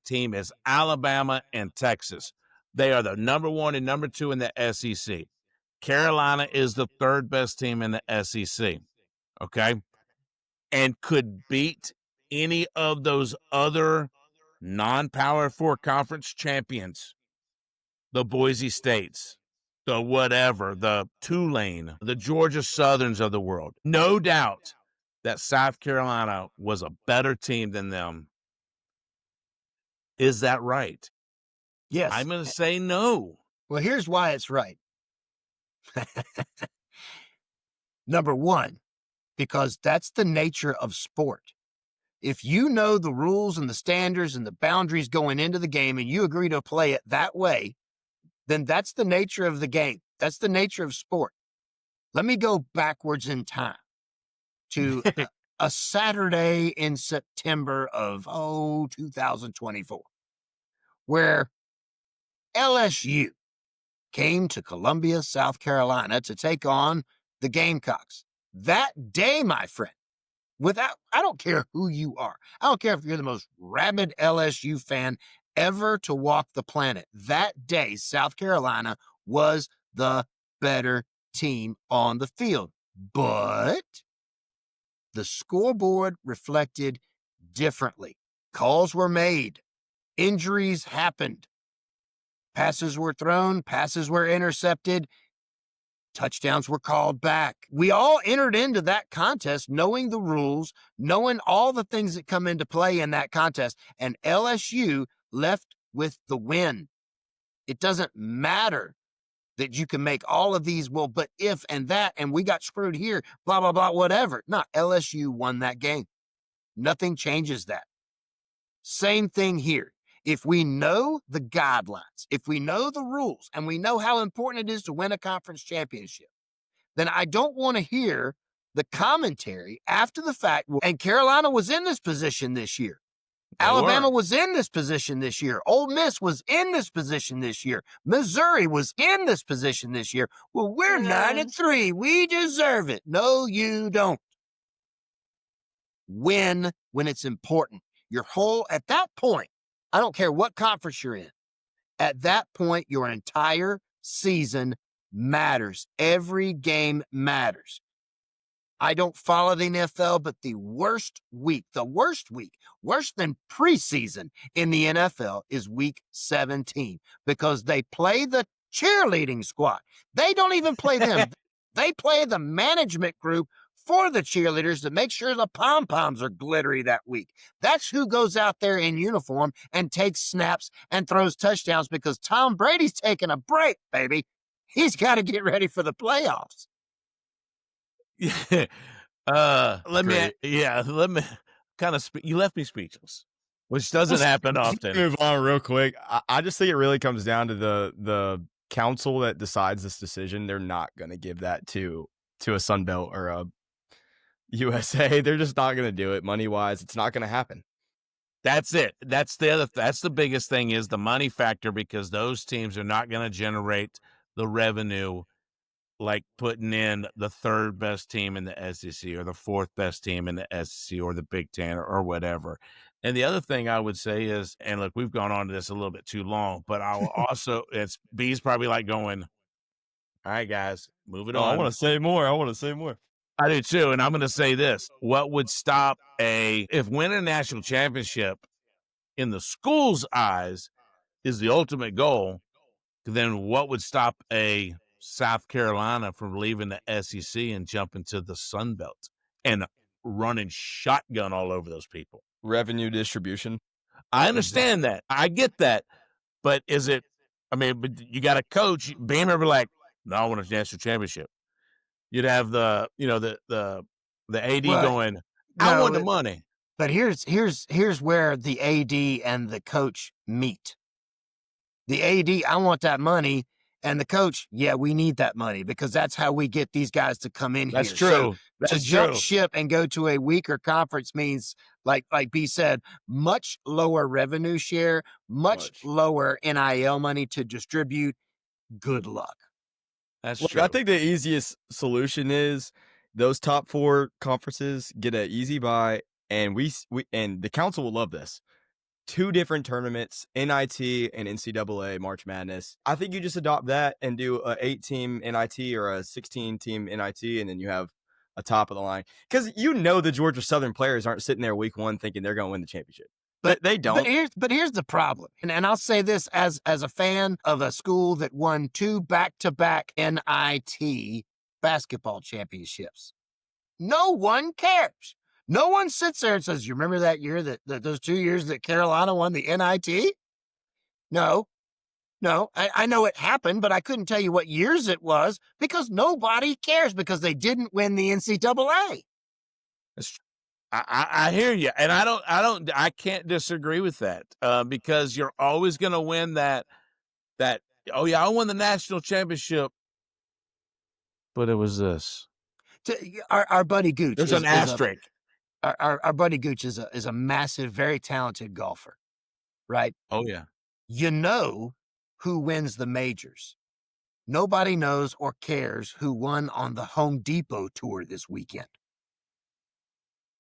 team is Alabama and Texas. They are the number 1 and number 2 in the SEC. Carolina is the 3rd best team in the SEC. Okay? And could beat any of those other non-Power 4 conference champions, the Boise States, the whatever, the Tulane, the Georgia Southerns of the world. No doubt that South Carolina was a better team than them. Is that right? Yes. I'm going to say no. Well, here's why it's right. Number 1, because that's the nature of sport. If you know the rules and the standards and the boundaries going into the game and you agree to play it that way, then that's the nature of the game. That's the nature of sport. Let me go backwards in time to a Saturday in September of 2024, where LSU came to Columbia, South Carolina to take on the Gamecocks. That day, my friend, I don't care who you are. I don't care if you're the most rabid LSU fan ever to walk the planet. That day, South Carolina was the better team on the field. But the scoreboard reflected differently. Calls were made. Injuries happened. Passes were thrown. Passes were intercepted. Touchdowns were called back. We all entered into that contest knowing the rules, knowing all the things that come into play in that contest, and LSU left with the win. It doesn't matter that you can make all of these, well, but if and that, and we got screwed here, blah, blah, blah, whatever. No, LSU won that game. Nothing changes that. Same thing here. If we know the guidelines, if we know the rules, and we know how important it is to win a conference championship, then I don't want to hear the commentary after the fact. And Carolina was in this position this year. Alabama was in this position this year. Ole Miss was in this position this year. Missouri was in this position this year. Well, we're 9-3. We deserve it. No, you don't. Win when it's important. At that point, I don't care what conference you're in. At that point, your entire season matters. Every game matters. I don't follow the NFL, but the worst week, worse than preseason in the NFL is week 17 because they play the cheerleading squad. They don't even play them. They play the management group for the cheerleaders to make sure the pom-poms are glittery that week. That's who goes out there in uniform and takes snaps and throws touchdowns because Tom Brady's taking a break, baby. He's got to get ready for the playoffs. Let me kind of you left me speechless, which doesn't happen often. Move on real quick. I just think it really comes down to the council that decides this decision. They're not going to give that to a Sun Belt or a USA. They're just not going to do it money wise. It's not going to happen. That's it. That's the biggest thing is the money factor, because those teams are not going to generate the revenue like putting in the 3rd best team in the SEC or the 4th best team in the SEC or the Big Ten or whatever. And the other thing I would say is, and look, we've gone on to this a little bit too long, but I will also, B's probably like going, all right, guys, move it on. I want to say more. I do too. And I'm going to say this. What would stop if winning a national championship in the school's eyes is the ultimate goal, then what would stop a South Carolina from leaving the SEC and jumping to the Sun Belt and running shotgun all over those people? Revenue distribution. I understand that. I get that. But is it, but you got a coach, Beamer be like, no, I want a national championship. You'd have the AD Well, going, I no, want the money. But here's where the AD and the coach meet. The AD, I want that money, and the coach, yeah, we need that money because that's how we get these guys to come in That's here. true. So That's to jump true. ship and go to a weaker conference means, like B said, much lower revenue share, much lower NIL money to distribute. Good luck. That's Look, true. I think the easiest solution is those top 4 conferences get an easy bye, and we and the council will love this. 2 different tournaments, NIT and NCAA March Madness. I think you just adopt that and do a 8-team NIT or a 16-team NIT, and then you have a top of the line. Because the Georgia Southern players aren't sitting there week 1 thinking they're going to win the championship. But they don't. But here's the problem, and I'll say this as a fan of a school that won 2 back-to-back NIT basketball championships. No one cares. No one sits there and says, you remember that year that those 2 years that Carolina won the NIT? No. I know it happened, but I couldn't tell you what years it was because nobody cares because they didn't win the NCAA. I hear you, and I can't disagree with that because you're always going to win that. Oh yeah, I won the national championship, but it was this. Our buddy Gooch. There's an asterisk. Our buddy Gooch is a massive, very talented golfer, right? Oh yeah. You know who wins the majors. Nobody knows or cares who won on the Home Depot tour this weekend.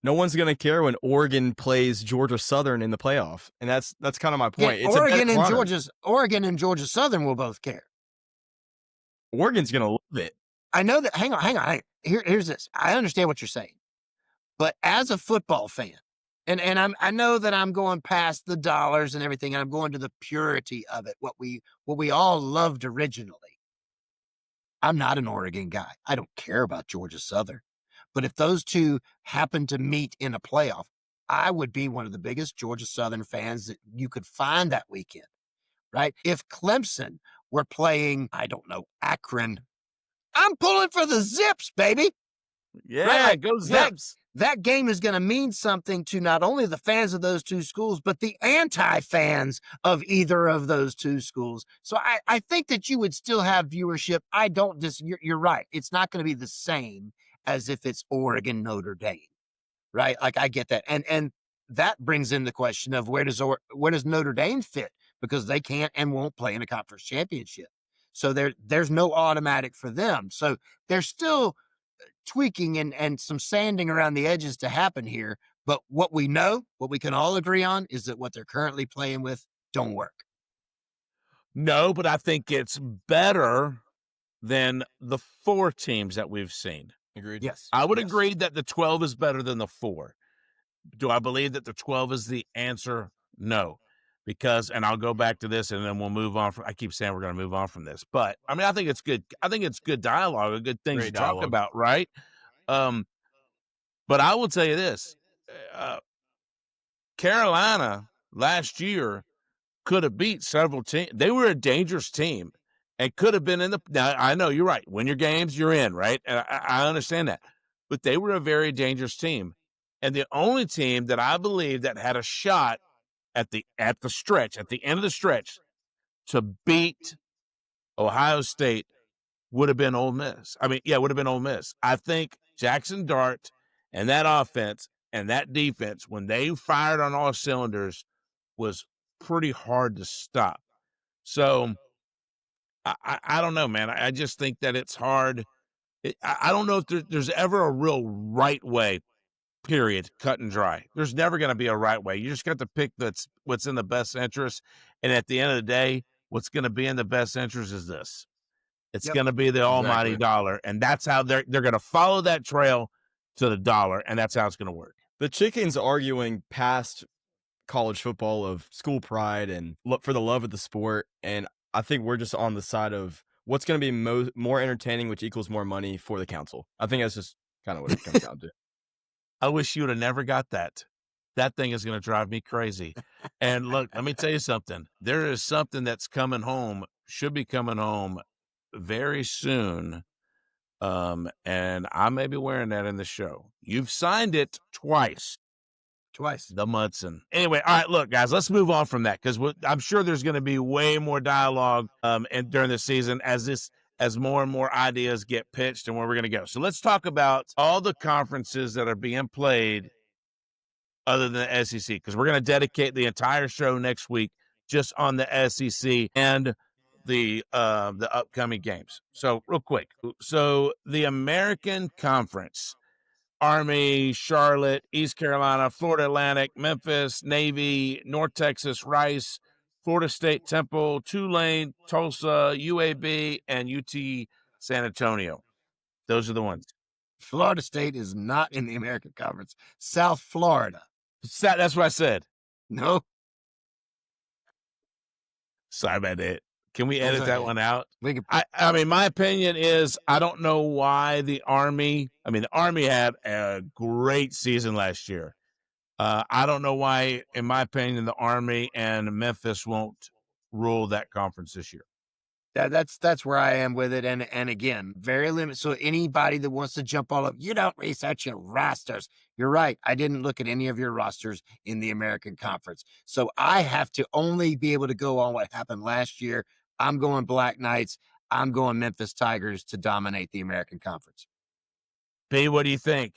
No one's going to care when Oregon plays Georgia Southern in the playoff. And that's kind of my point. Yeah, it's Oregon and Georgia Southern will both care. Oregon's going to love it. I know that. Hang on. Here's this. I understand what you're saying. But as a football fan, and I know that I'm going past the dollars and everything, and I'm going to the purity of it, what we all loved originally. I'm not an Oregon guy. I don't care about Georgia Southern. But if those two happen to meet in a playoff, I would be one of the biggest Georgia Southern fans that you could find that weekend, right? If Clemson were playing, I don't know, Akron, I'm pulling for the Zips, baby. Yeah, right? Go Zips. That game is going to mean something to not only the fans of those two schools, but the anti-fans of either of those two schools. So I think that you would still have viewership. You're right. It's not going to be the same as if it's Oregon, Notre Dame, right? Like I get that. And that brings in the question of where does Notre Dame fit? Because they can't and won't play in a conference championship. So there's no automatic for them. So there's still tweaking and some sanding around the edges to happen here. But what we can all agree on is that what they're currently playing with don't work. No, but I think it's better than the 4 teams that we've seen. Agreed. Yes. I would agree that the 12 is better than the 4. Do I believe that the 12 is the answer? No. Because, and I'll go back to this and then we'll move on. I keep saying we're going to move on from this, but I mean, I think it's good. I think it's good dialogue, a good thing to talk about, right? But I will tell you this, Carolina last year could have beat several teams. They were a dangerous team and could have been in the, now I know you're right. Win your games, you're in, right? And I understand that, but they were a very dangerous team. And the only team that I believe that had a shot at the end of the stretch, to beat Ohio State would have been Ole Miss. Would have been Ole Miss. I think Jackson Dart and that offense and that defense, when they fired on all cylinders, was pretty hard to stop. So I don't know, man. I just think that it's hard. I don't know if there's ever a real right way. Period. Cut and dry. There's never going to be a right way. You just got to pick what's in the best interest. And at the end of the day, what's going to be in the best interest is this. It's Yep. going to be the almighty Exactly. dollar, and that's how they're going to follow that trail to the dollar, and that's how it's going to work. The chicken's arguing past college football of school pride and look for the love of the sport, and I think we're just on the side of what's going to be more entertaining, which equals more money for the council. I think that's just kind of what it comes down to. I wish you would have never got that. That thing is going to drive me crazy. And look, let me tell you something. There is something that's coming home, should be coming home very soon. And I may be wearing that in the show. You've signed it twice. The Mudson. Anyway, all right, look, guys, let's move on from that because I'm sure there's going to be way more dialogue and during the season as more and more ideas get pitched and where we're going to go. So let's talk about all the conferences that are being played other than the SEC, because we're going to dedicate the entire show next week just on the SEC and the upcoming games. So real quick. So the American Conference, Army, Charlotte, East Carolina, Florida Atlantic, Memphis, Navy, North Texas, Rice, Florida State Temple, Tulane, Tulsa, UAB, and UT San Antonio. Those are the ones. Florida State is not in the American Conference. South Florida. That's what I said. No. Sorry about that. Can we edit okay. that one out? We can. I mean, my opinion is I don't know why the Army had a great season last year. I don't know why, in my opinion, the Army and Memphis won't rule that conference this year. That's where I am with it. And again, very limited. So anybody that wants to jump all up, you don't research your rosters. You're right. I didn't look at any of your rosters in the American Conference. So I have to only be able to go on what happened last year. I'm going Black Knights. I'm going Memphis Tigers to dominate the American Conference. B, what do you think?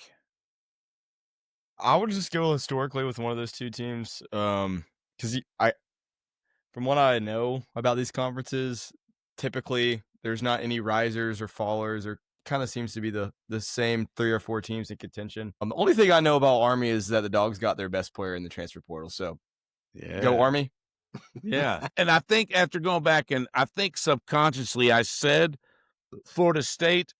I would just go historically with one of those two teams. Because from what I know about these conferences, typically there's not any risers or fallers, or kind of seems to be the same 3 or 4 teams in contention. The only thing I know about Army is that the Dogs got their best player in the transfer portal. So go Army. Yeah. And I think after going back, and I think subconsciously I said Florida State,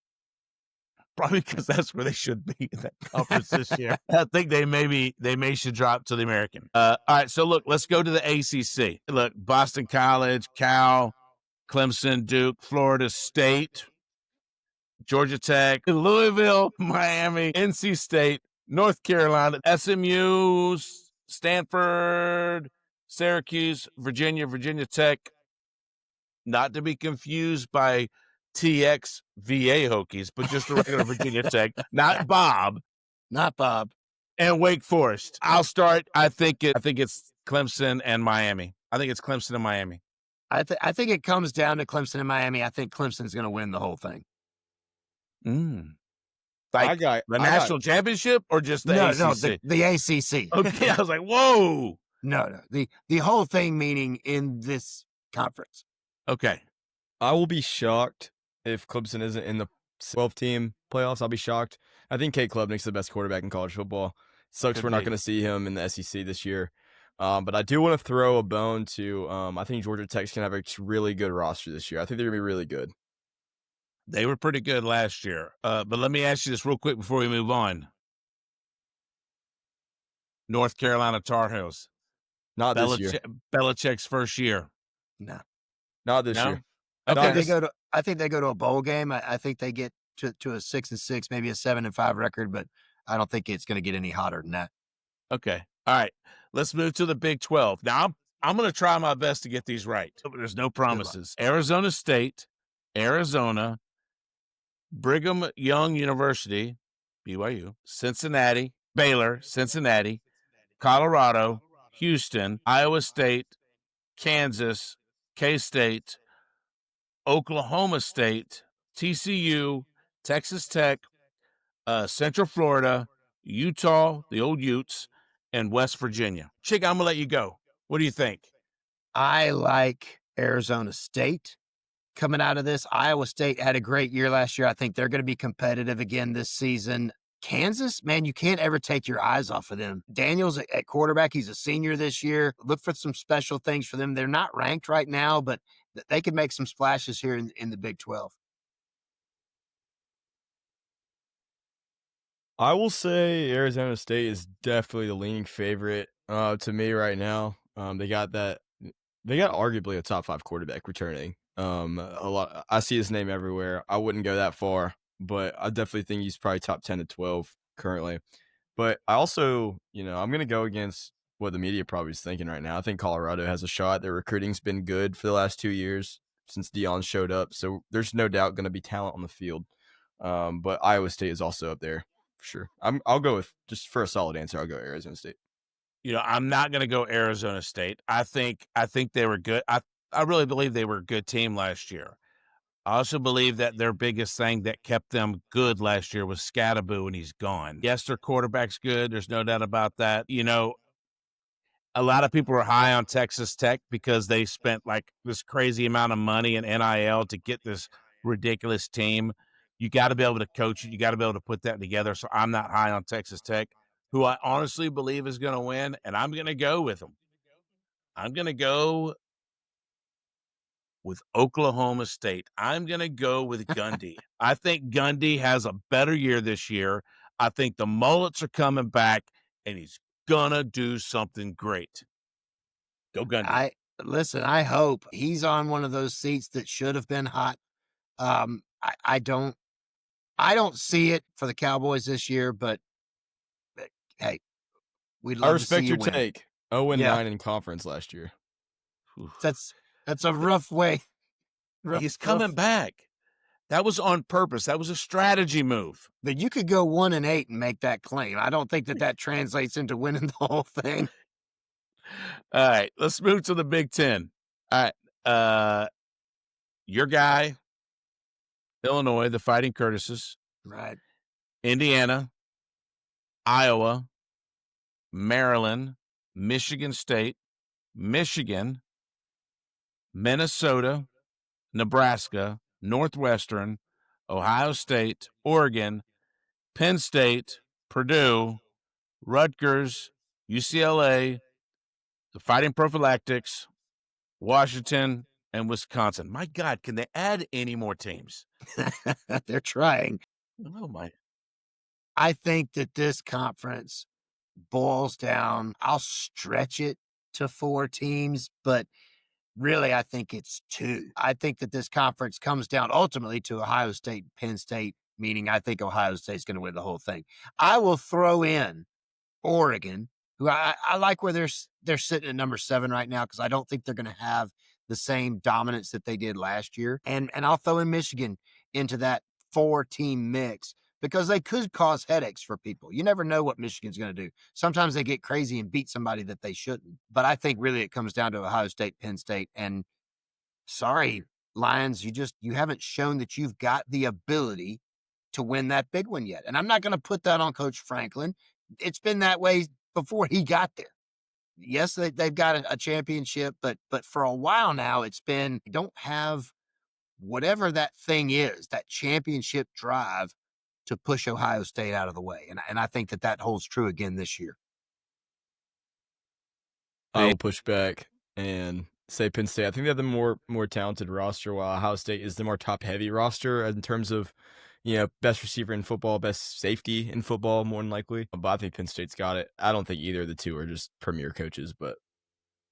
probably because that's where they should be in that conference this year. I think they may should drop to the American. All right, so look, let's go to the ACC. Look, Boston College, Cal, Clemson, Duke, Florida State, Georgia Tech, Louisville, Miami, NC State, North Carolina, SMU, Stanford, Syracuse, Virginia Tech, not to be confused by TX VA Hokies, but just a regular Virginia Tech, not Bob. And Wake Forest. I'll start. I think it's Clemson and Miami. I think it's Clemson and Miami. I think it comes down to Clemson and Miami. I think Clemson's going to win the whole thing. Like the national championship or just the ACC? No, the ACC. Okay, I was like, whoa. No, the whole thing, meaning in this conference. Okay. I will be shocked if Clemson isn't in the 12-team playoffs. I'll be shocked. I think Kate Klubnik's the best quarterback in college football. Sucks we're not going to see him in the SEC this year. But I do want to throw a bone to I think Georgia Tech's going to have a really good roster this year. I think they're going to be really good. They were pretty good last year. But let me ask you this real quick before we move on. North Carolina Tar Heels. Not this year. Belichick's first year. No. Not this year. Okay. I think they go to a bowl game. I think they get to a 6-6, maybe a 7-5 record, but I don't think it's going to get any hotter than that. Okay. All right. Let's move to the Big 12. Now, I'm going to try my best to get these right. There's no promises. Arizona State, Arizona, Brigham Young University, BYU, Cincinnati, Baylor, Cincinnati, Colorado, Houston, Iowa State, Kansas, K-State, Oklahoma State, TCU, Texas Tech, Central Florida, Utah, the old Utes, and West Virginia. Chick, I'm going to let you go. What do you think? I like Arizona State coming out of this. Iowa State had a great year last year. I think they're going to be competitive again this season. Kansas, man, you can't ever take your eyes off of them. Daniels at quarterback, he's a senior this year. Look for some special things for them. They're not ranked right now, but they could make some splashes here in the Big 12. I will say Arizona State is definitely the leaning favorite to me right now. They got arguably a top 5 quarterback returning. A lot I see his name everywhere. I wouldn't go that far, but I definitely think he's probably top 10 to 12 currently. But I also, I'm going to go against what the media probably is thinking right now. I think Colorado has a shot. Their recruiting's been good for the last 2 years since Dion showed up, so there's no doubt going to be talent on the field. But Iowa State is also up there for sure. I'll go with, just for a solid answer, I'll go Arizona State. I'm not going to go Arizona State. I think they were good. I really believe they were a good team last year. I also believe that their biggest thing that kept them good last year was Scatterboo, and he's gone. Yes, their quarterback's good. There's no doubt about that. A lot of people are high on Texas Tech because they spent like this crazy amount of money in NIL to get this ridiculous team. You got to be able to coach it. You got to be able to put that together. So I'm not high on Texas Tech, who I honestly believe is going to win, and I'm going to go with them. I'm going to go with Oklahoma State. I'm going to go with Gundy. I think Gundy has a better year this year. I think the Mullets are coming back, and he's going to do something great. Go Gundy. I hope he's on one of those seats that should have been hot. I don't see it for the Cowboys this year, but hey, we'd I love to see respect you your win. take. 0-9 Yeah. in conference last year. That's a rough way. He's coming back. That was on purpose. That was a strategy move. But you could go 1-8 and make that claim. I don't think that translates into winning the whole thing. All right, let's move to the Big Ten. All right, your guy, Illinois, the Fighting Curtises, Right. Indiana, Iowa, Maryland, Michigan State, Michigan, Minnesota, Nebraska, Northwestern, Ohio State, Oregon, Penn State, Purdue, Rutgers, UCLA, the Fighting Prophylactics, Washington, and Wisconsin. My God, can they add any more teams? They're trying. Oh, my. I think that this conference boils down, I'll stretch it to 4 teams, but really I think it's 2. I think that this conference comes down ultimately to Ohio State, Penn State, meaning I think Ohio State's going to win the whole thing. I will throw in Oregon, who I like where they're sitting at number 7 right now, because I don't think they're going to have the same dominance that they did last year. And I'll throw in Michigan into that 4-team mix because they could cause headaches for people. You never know what Michigan's going to do. Sometimes they get crazy and beat somebody that they shouldn't. But I think really it comes down to Ohio State, Penn State, and sorry, Lions, you haven't shown that you've got the ability to win that big one yet. And I'm not going to put that on Coach Franklin. It's been that way before he got there. Yes, they've got a championship, but for a while now, it's been, you don't have whatever that thing is, that championship drive to push Ohio State out of the way. And I think that holds true again this year. I will push back and say Penn State. I think they have the more talented roster, while Ohio State is the more top-heavy roster in terms of, best receiver in football, best safety in football, more than likely. But I think Penn State's got it. I don't think either of the two are just premier coaches, but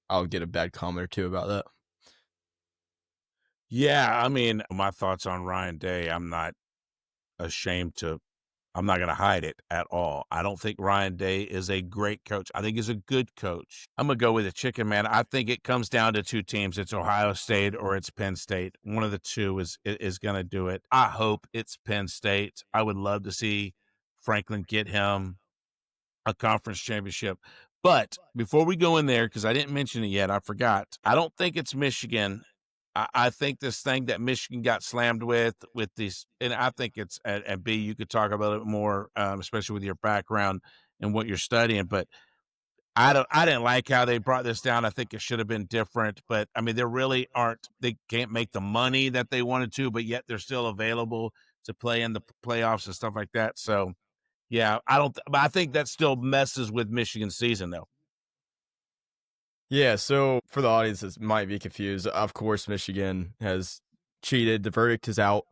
I'll get a bad comment or two about that. Yeah, I mean, my thoughts on Ryan Day, I'm not going to hide it at all. I don't think Ryan Day is a great coach. I think he's a good coach. I'm going to go with the chicken, man. I think it comes down to 2 teams. It's Ohio State or it's Penn State. One of the two is going to do it. I hope it's Penn State. I would love to see Franklin get him a conference championship. But before we go in there, because I didn't mention it yet, I forgot. I don't think it's Michigan. I think this thing that Michigan got slammed with these, and I think it's, and B, you could talk about it more, especially with your background and what you're studying. But I didn't like how they brought this down. I think it should have been different. But I mean, they can't make the money that they wanted to, but yet they're still available to play in the playoffs and stuff like that. So, yeah, but I think that still messes with Michigan's season, though. Yeah, so for the audience that might be confused, of course, Michigan has cheated. The verdict is out.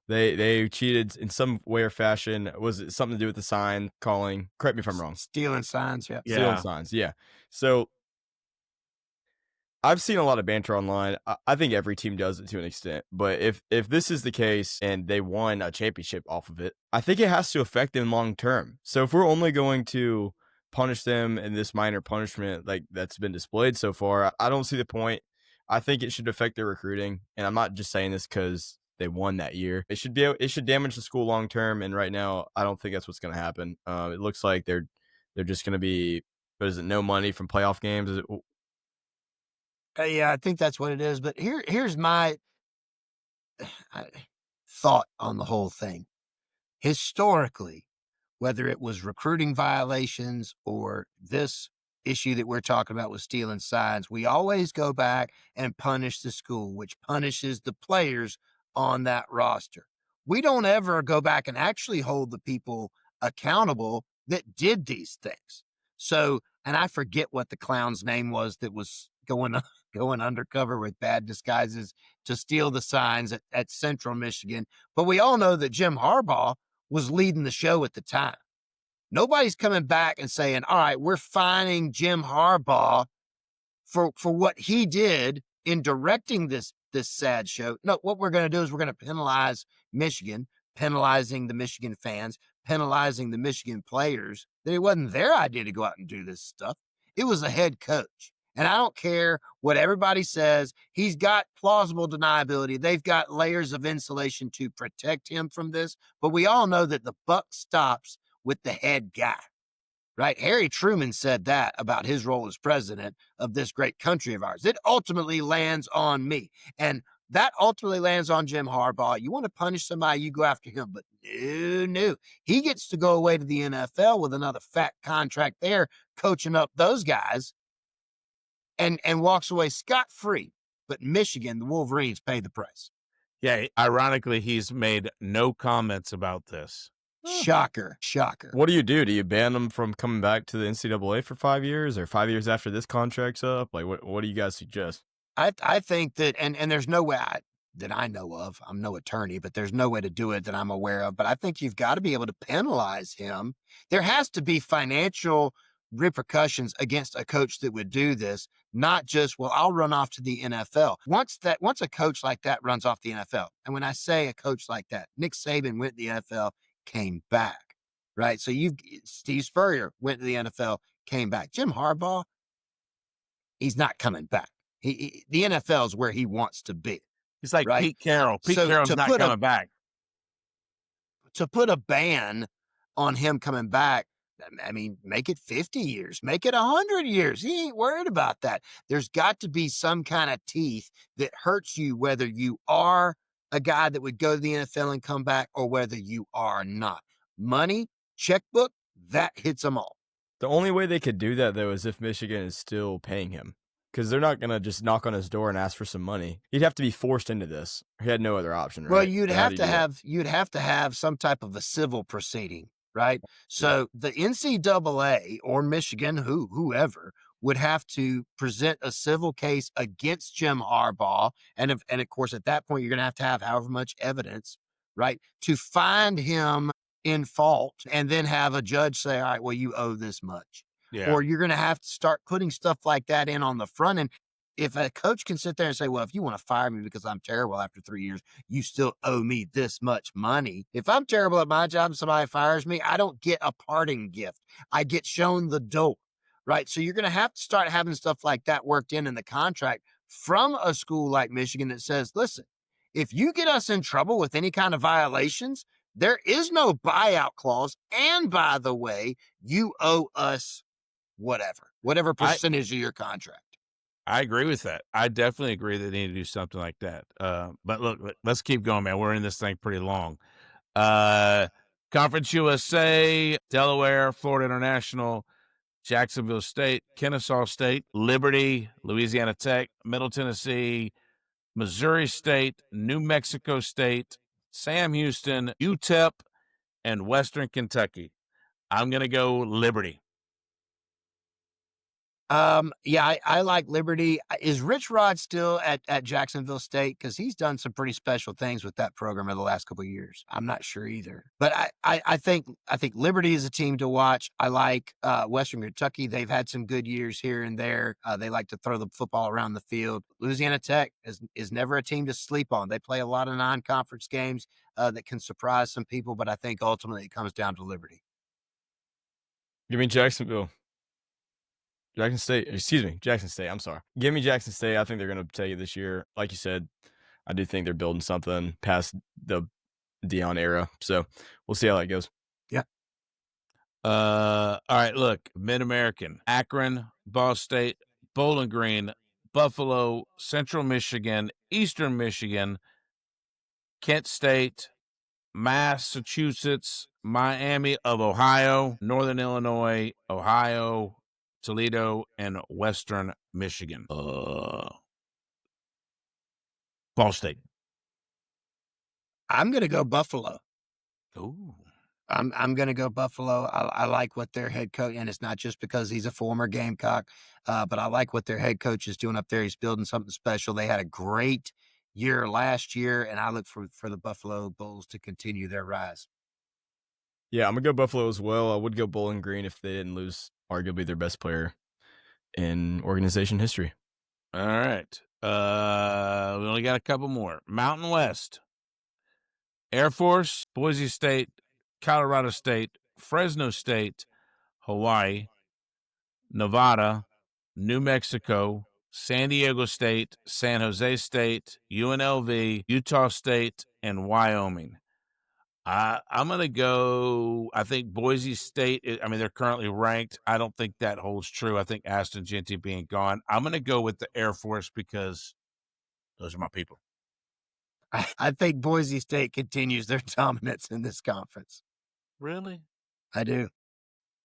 They cheated in some way or fashion. Was it something to do with the sign calling? Correct me if I'm wrong. Stealing signs, yeah. Stealing Yeah. signs, yeah. So I've seen a lot of banter online. I think every team does it to an extent, but if this is the case and they won a championship off of it, I think it has to affect them long term. So if we're only going to punish them in this minor punishment like that's been displayed so far, I don't see the point. I think it should affect their recruiting, and I'm not just saying this because they won that year. It should damage the school long term, and right now I don't think that's what's going to happen. It looks like they're just going to be, what is it, no money from playoff games? Is it, Yeah, I think that's what it is. But here's my thought on the whole thing. Historically, whether it was recruiting violations or this issue that we're talking about with stealing signs, we always go back and punish the school, which punishes the players on that roster. We don't ever go back and actually hold the people accountable that did these things. So, and I forget what the clown's name was that was going undercover with bad disguises to steal the signs at Central Michigan. But we all know that Jim Harbaugh was leading the show at the time. Nobody's coming back and saying, all right, we're fining Jim Harbaugh for what he did in directing this sad show. No, what we're going to do is we're going to penalize Michigan, penalizing the Michigan fans, penalizing the Michigan players. That it wasn't their idea to go out and do this stuff. It was the head coach. And I don't care what everybody says. He's got plausible deniability. They've got layers of insulation to protect him from this. But we all know that the buck stops with the head guy, right? Harry Truman said that about his role as president of this great country of ours. It ultimately lands on me. And that ultimately lands on Jim Harbaugh. You want to punish somebody, you go after him. But no. He gets to go away to the NFL with another fat contract there, coaching up those guys, and walks away scot-free. But Michigan, the Wolverines, pay the price. Yeah, ironically, he's made no comments about this. Shocker. what do? Do you ban them from coming back to the NCAA for 5 years, or 5 years after this contract's up? Like, what do you guys suggest? I think that, and there's no way that I know of. I'm no attorney, but there's no way to do it that I'm aware of. But I think you've got to be able to penalize him. There has to be financial repercussions against a coach that would do this, not just, well, I'll run off to the NFL. Once a coach like that runs off the NFL, and when I say a coach like that, Nick Saban went to the NFL, came back, right? So Steve Spurrier went to the NFL, came back. Jim Harbaugh, he's not coming back. The NFL is where he wants to be. He's like right? Pete Carroll. Pete So Carroll's not coming back. To put a ban on him coming back, I mean, make it 50 years, make it 100 years. He ain't worried about that. There's got to be some kind of teeth that hurts you, whether you are a guy that would go to the NFL and come back or whether you are not. Money, checkbook, that hits them all. The only way they could do that, though, is if Michigan is still paying him, because they're not going to just knock on his door and ask for some money. He'd have to be forced into this. He had no other option, right? Well, you'd have to have some type of a civil proceeding, right? So the NCAA or Michigan, whoever, would have to present a civil case against Jim Harbaugh, and of course at that point you're going to have however much evidence, right, to find him in fault, and then have a judge say, all right, well, you owe this much. Yeah. Or you're going to have to start putting stuff like that in on the front end. If a coach can sit there and say, well, if you want to fire me because I'm terrible after 3 years, you still owe me this much money. If I'm terrible at my job and somebody fires me, I don't get a parting gift. I get shown the door, right? So you're going to have to start having stuff like that worked in the contract from a school like Michigan that says, listen, if you get us in trouble with any kind of violations, there is no buyout clause. And by the way, you owe us whatever percentage of your contract. I agree with that. I definitely agree that they need to do something like that. But look, let's keep going, man. We're in this thing pretty long. Conference USA, Delaware, Florida International, Jacksonville State, Kennesaw State, Liberty, Louisiana Tech, Middle Tennessee, Missouri State, New Mexico State, Sam Houston, UTEP, and Western Kentucky. I'm going to go Liberty. Yeah, I like Liberty. Is Rich Rod still at Jacksonville State? Because he's done some pretty special things with that program in the last couple of years. I'm not sure either, but I think Liberty is a team to watch. I like Western Kentucky. They've had some good years here and there. They like to throw the football around the field. Louisiana Tech is never a team to sleep on. They play a lot of non-conference games that can surprise some people, but I think ultimately it comes down to Liberty. Give me Jacksonville. Jackson State. I'm sorry. Give me Jackson State. I think they're going to take it this year. Like you said, I do think they're building something past the Dion era. So we'll see how that goes. Yeah. All right, look, Mid-American, Akron, Ball State, Bowling Green, Buffalo, Central Michigan, Eastern Michigan, Kent State, Massachusetts, Miami of Ohio, Northern Illinois, Ohio, Toledo, and Western Michigan. Ball State. I'm going to go Buffalo. Ooh. I'm going to go Buffalo. I like what their head coach, and it's not just because he's a former Gamecock, but I like what their head coach is doing up there. He's building something special. They had a great year last year, and I look for the Buffalo Bulls to continue their rise. Yeah, I'm going to go Buffalo as well. I would go Bowling Green if they didn't lose arguably their best player in organization history. All right. We only got a couple more. Mountain West. Air Force, Boise State, Colorado State, Fresno State, Hawaii, Nevada, New Mexico, San Diego State, San Jose State, UNLV, Utah State, and Wyoming. I'm going to go, I think Boise State, they're currently ranked. I don't think that holds true. I think Ashton Genty being gone. I'm going to go with the Air Force because those are my people. I think Boise State continues their dominance in this conference. Really? I do.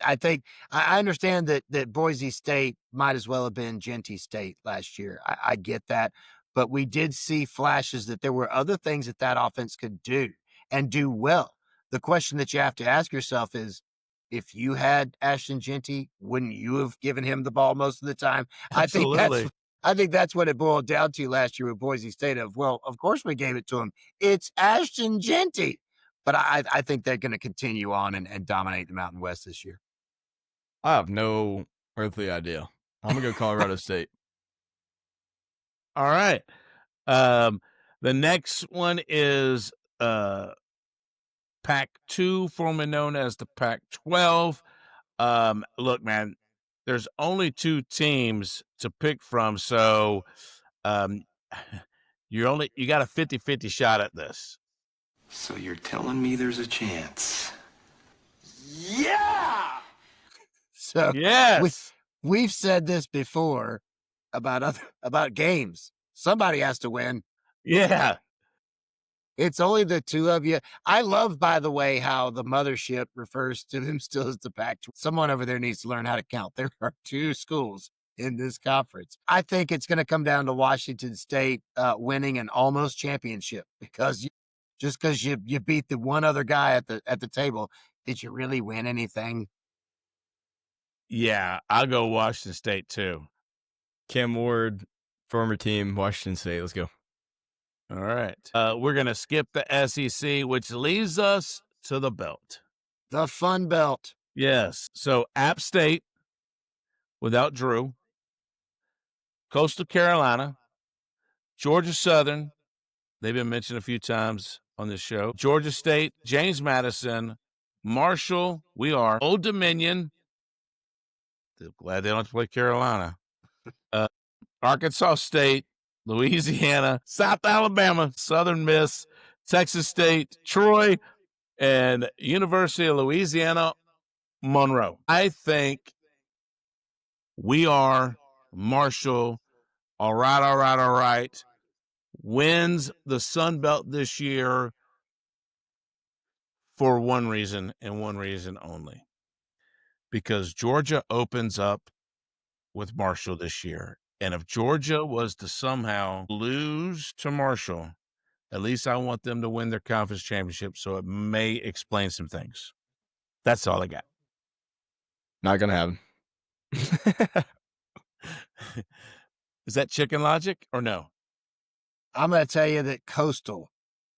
I think I understand that Boise State might as well have been Genty State last year. I get that, but we did see flashes that there were other things that offense could do and do well. The question that you have to ask yourself is, if you had Ashton Genty, wouldn't you have given him the ball most of the time? Absolutely. I think that's what it boiled down to last year with Boise State. Well, of course we gave it to him. It's Ashton Genty. But I think they're going to continue on and dominate the Mountain West this year. I have no earthly idea. I'm going to go Colorado State. All right. The next one is Pac-2, formerly known as the Pac-12. Look, man, there's only two teams to pick from, so you got a 50-50 shot at this. So you're telling me there's a chance? Yeah! So Yes. we've said this before about games. Somebody has to win. Yeah. It's only the two of you. I love, by the way, how the mothership refers to them still as the Pac-12. Someone over there needs to learn how to count. There are two schools in this conference. I think it's going to come down to Washington State winning an almost championship because you beat the one other guy at the table, did you really win anything? Yeah, I'll go Washington State too. Cam Ward, former team, Washington State. Let's go. All right. We're going to skip the SEC, which leads us to the belt. The Fun Belt. Yes. So App State without Drew, Coastal Carolina, Georgia Southern. They've been mentioned a few times on this show. Georgia State, James Madison, Marshall. Old Dominion. Glad they don't have to play Carolina. Arkansas State, Louisiana, South Alabama, Southern Miss, Texas State, Troy, and University of Louisiana, Monroe. I think Marshall. All right. Wins the Sun Belt this year for one reason and one reason only. Because Georgia opens up with Marshall this year. And if Georgia was to somehow lose to Marshall, at least I want them to win their conference championship, so it may explain some things. That's all I got. Not going to happen. Is that chicken logic or no? I'm going to tell you that Coastal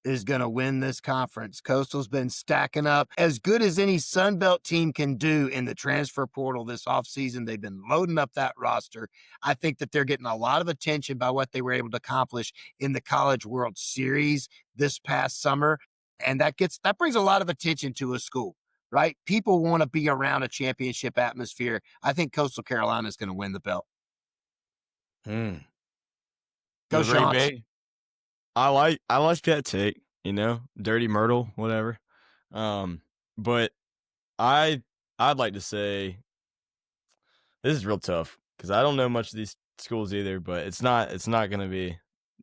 is going to win this conference. Coastal's been stacking up as good as any Sun Belt team can do in the transfer portal this offseason. They've been loading up that roster. I think that they're getting a lot of attention by what they were able to accomplish in the College World Series this past summer. And that brings a lot of attention to a school, right? People want to be around a championship atmosphere. I think Coastal Carolina is going to win the belt. You Go agree, Sean. B? I like that take, Dirty Myrtle, whatever. But I'd like to say this is real tough because I don't know much of these schools either, but it's not gonna be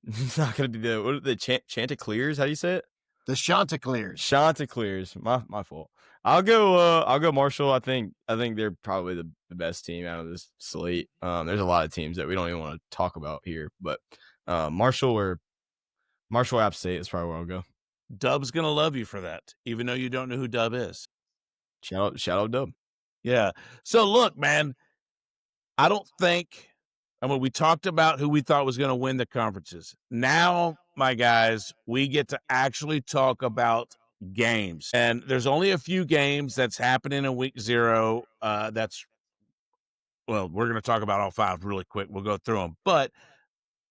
the Chanticleers, how do you say it? The Chanticleers. Chanticleers. My fault. I'll go Marshall. I think they're probably the best team out of this slate. There's a lot of teams that we don't even want to talk about here, but Marshall App State is probably where I'll go. Dub's gonna love you for that, even though you don't know who Dub is. Shout out Dub. Yeah. So look, man, I don't think. We talked about who we thought was going to win the conferences. Now, my guys, we get to actually talk about games. And there's only a few games that's happening in week 0. We're going to talk about all 5 really quick. We'll go through them. But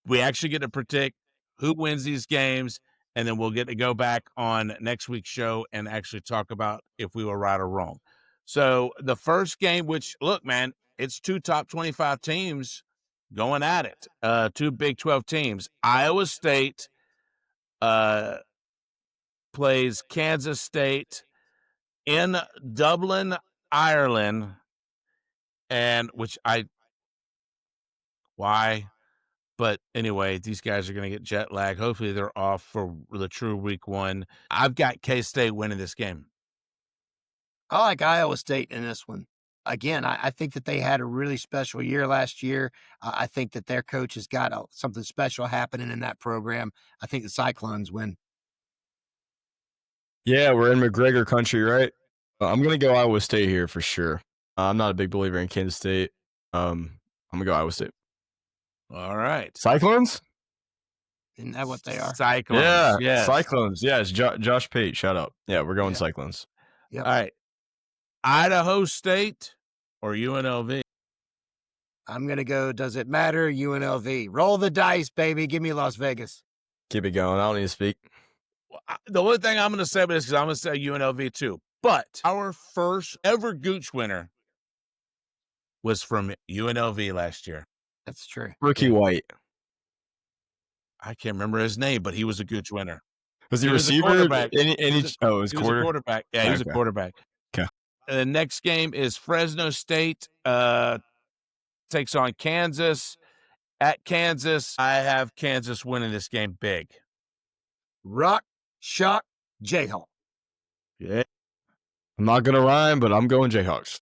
we actually get to predict who wins these games, and then we'll get to go back on next week's show and actually talk about if we were right or wrong. So the first game, which, look, man, it's 2 top 25 teams going at it. 2 Big 12 teams. Iowa State plays Kansas State in Dublin, Ireland, and why? But anyway, these guys are going to get jet lag. Hopefully they're off for the true week 1. I've got K-State winning this game. I like Iowa State in this one. Again, I think that they had a really special year last year. I think that their coach has got something special happening in that program. I think the Cyclones win. Yeah, we're in McGregor country, right? I'm going to go Iowa State here for sure. I'm not a big believer in Kansas State. I'm going to go Iowa State. All right. Cyclones? Isn't that what they are? Cyclones. Yeah, yes. Cyclones. Yeah, it's Josh Pate. Shout out. Yeah, we're going Cyclones. Yep. All right. Idaho State or UNLV? I'm going to go, does it matter? UNLV. Roll the dice, baby. Give me Las Vegas. Keep it going. I don't need to speak. The only thing I'm going to say about this is I'm going to say UNLV too. But our first ever Gooch winner was from UNLV last year. That's true. Rookie White. I can't remember his name, but he was a Gooch winner. Was he He was a receiver? quarterback. He was a a quarterback. Yeah, he was a Okay. quarterback. Okay. The next game is Fresno State takes on Kansas. At Kansas, I have Kansas winning this game big. Rock, shock, Jayhawk. Yeah. I'm not going to rhyme, but I'm going Jayhawks.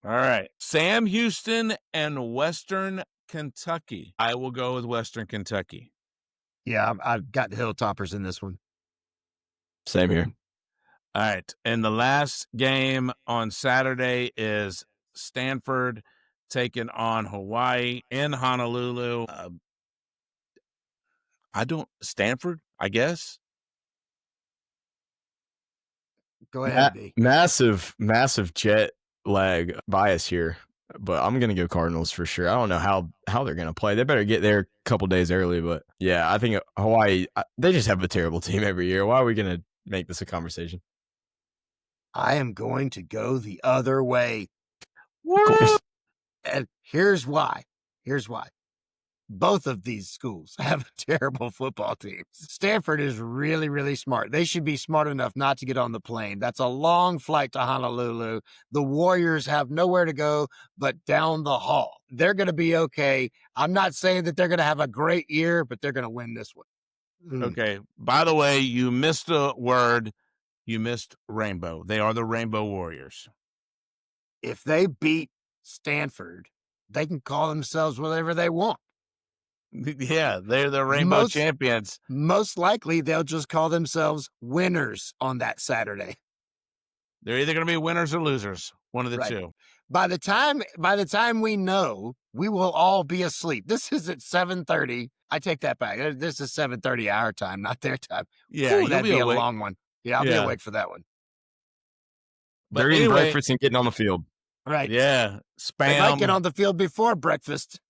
All right. Sam Houston and Western Kentucky. I will go with Western Kentucky. Yeah, I've got the Hilltoppers in this one. Same here. All right. And the last game on Saturday is Stanford taking on Hawaii in Honolulu. Stanford, I guess. Go ahead, B. Massive jet lag bias here, but I'm going to go Cardinals for sure. I don't know how they're going to play. They better get there a couple days early, but yeah, I think Hawaii, they just have a terrible team every year. Why are we going to make this a conversation? I am going to go the other way. Of course. And here's why. Both of these schools have terrible football teams. Stanford is really, really smart. They should be smart enough not to get on the plane. That's a long flight to Honolulu. The Warriors have nowhere to go but down the hall. They're going to be okay. I'm not saying that they're going to have a great year, but they're going to win this one. Okay. By the way, you missed a word. You missed Rainbow. They are the Rainbow Warriors. If they beat Stanford, they can call themselves whatever they want. Yeah, they're the Rainbow champions. Most likely, they'll just call themselves winners on that Saturday. They're either going to be winners or losers, one of the two. By the time we know we will all be asleep. This is at 7:30. I take that back. This is 7:30 our time, not their time. Yeah, Ooh, you'll that'd be be a awake. long one. Yeah, I'll be Yeah. awake for that one. But They're eating anyway, breakfast and getting on the field. Right. yeah, They might get spam on the field before breakfast.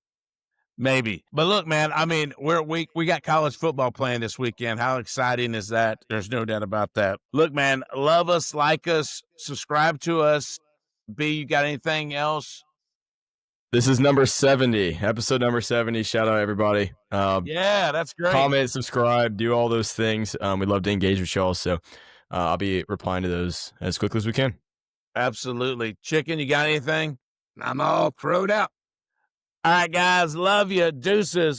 maybe. But look, man, I mean, we got college football playing this weekend. How exciting is that? There's no doubt about that. Look, man, love us, like us, subscribe to us. B, you got anything else? This is number 70, episode number 70. Shout out everybody. Yeah, that's great. Comment, subscribe, do all those things. We'd love to engage with y'all. So I'll be replying to those as quickly as we can. Absolutely. Chicken, you got anything? I'm all crowed out. All right, guys. Love you. Deuces.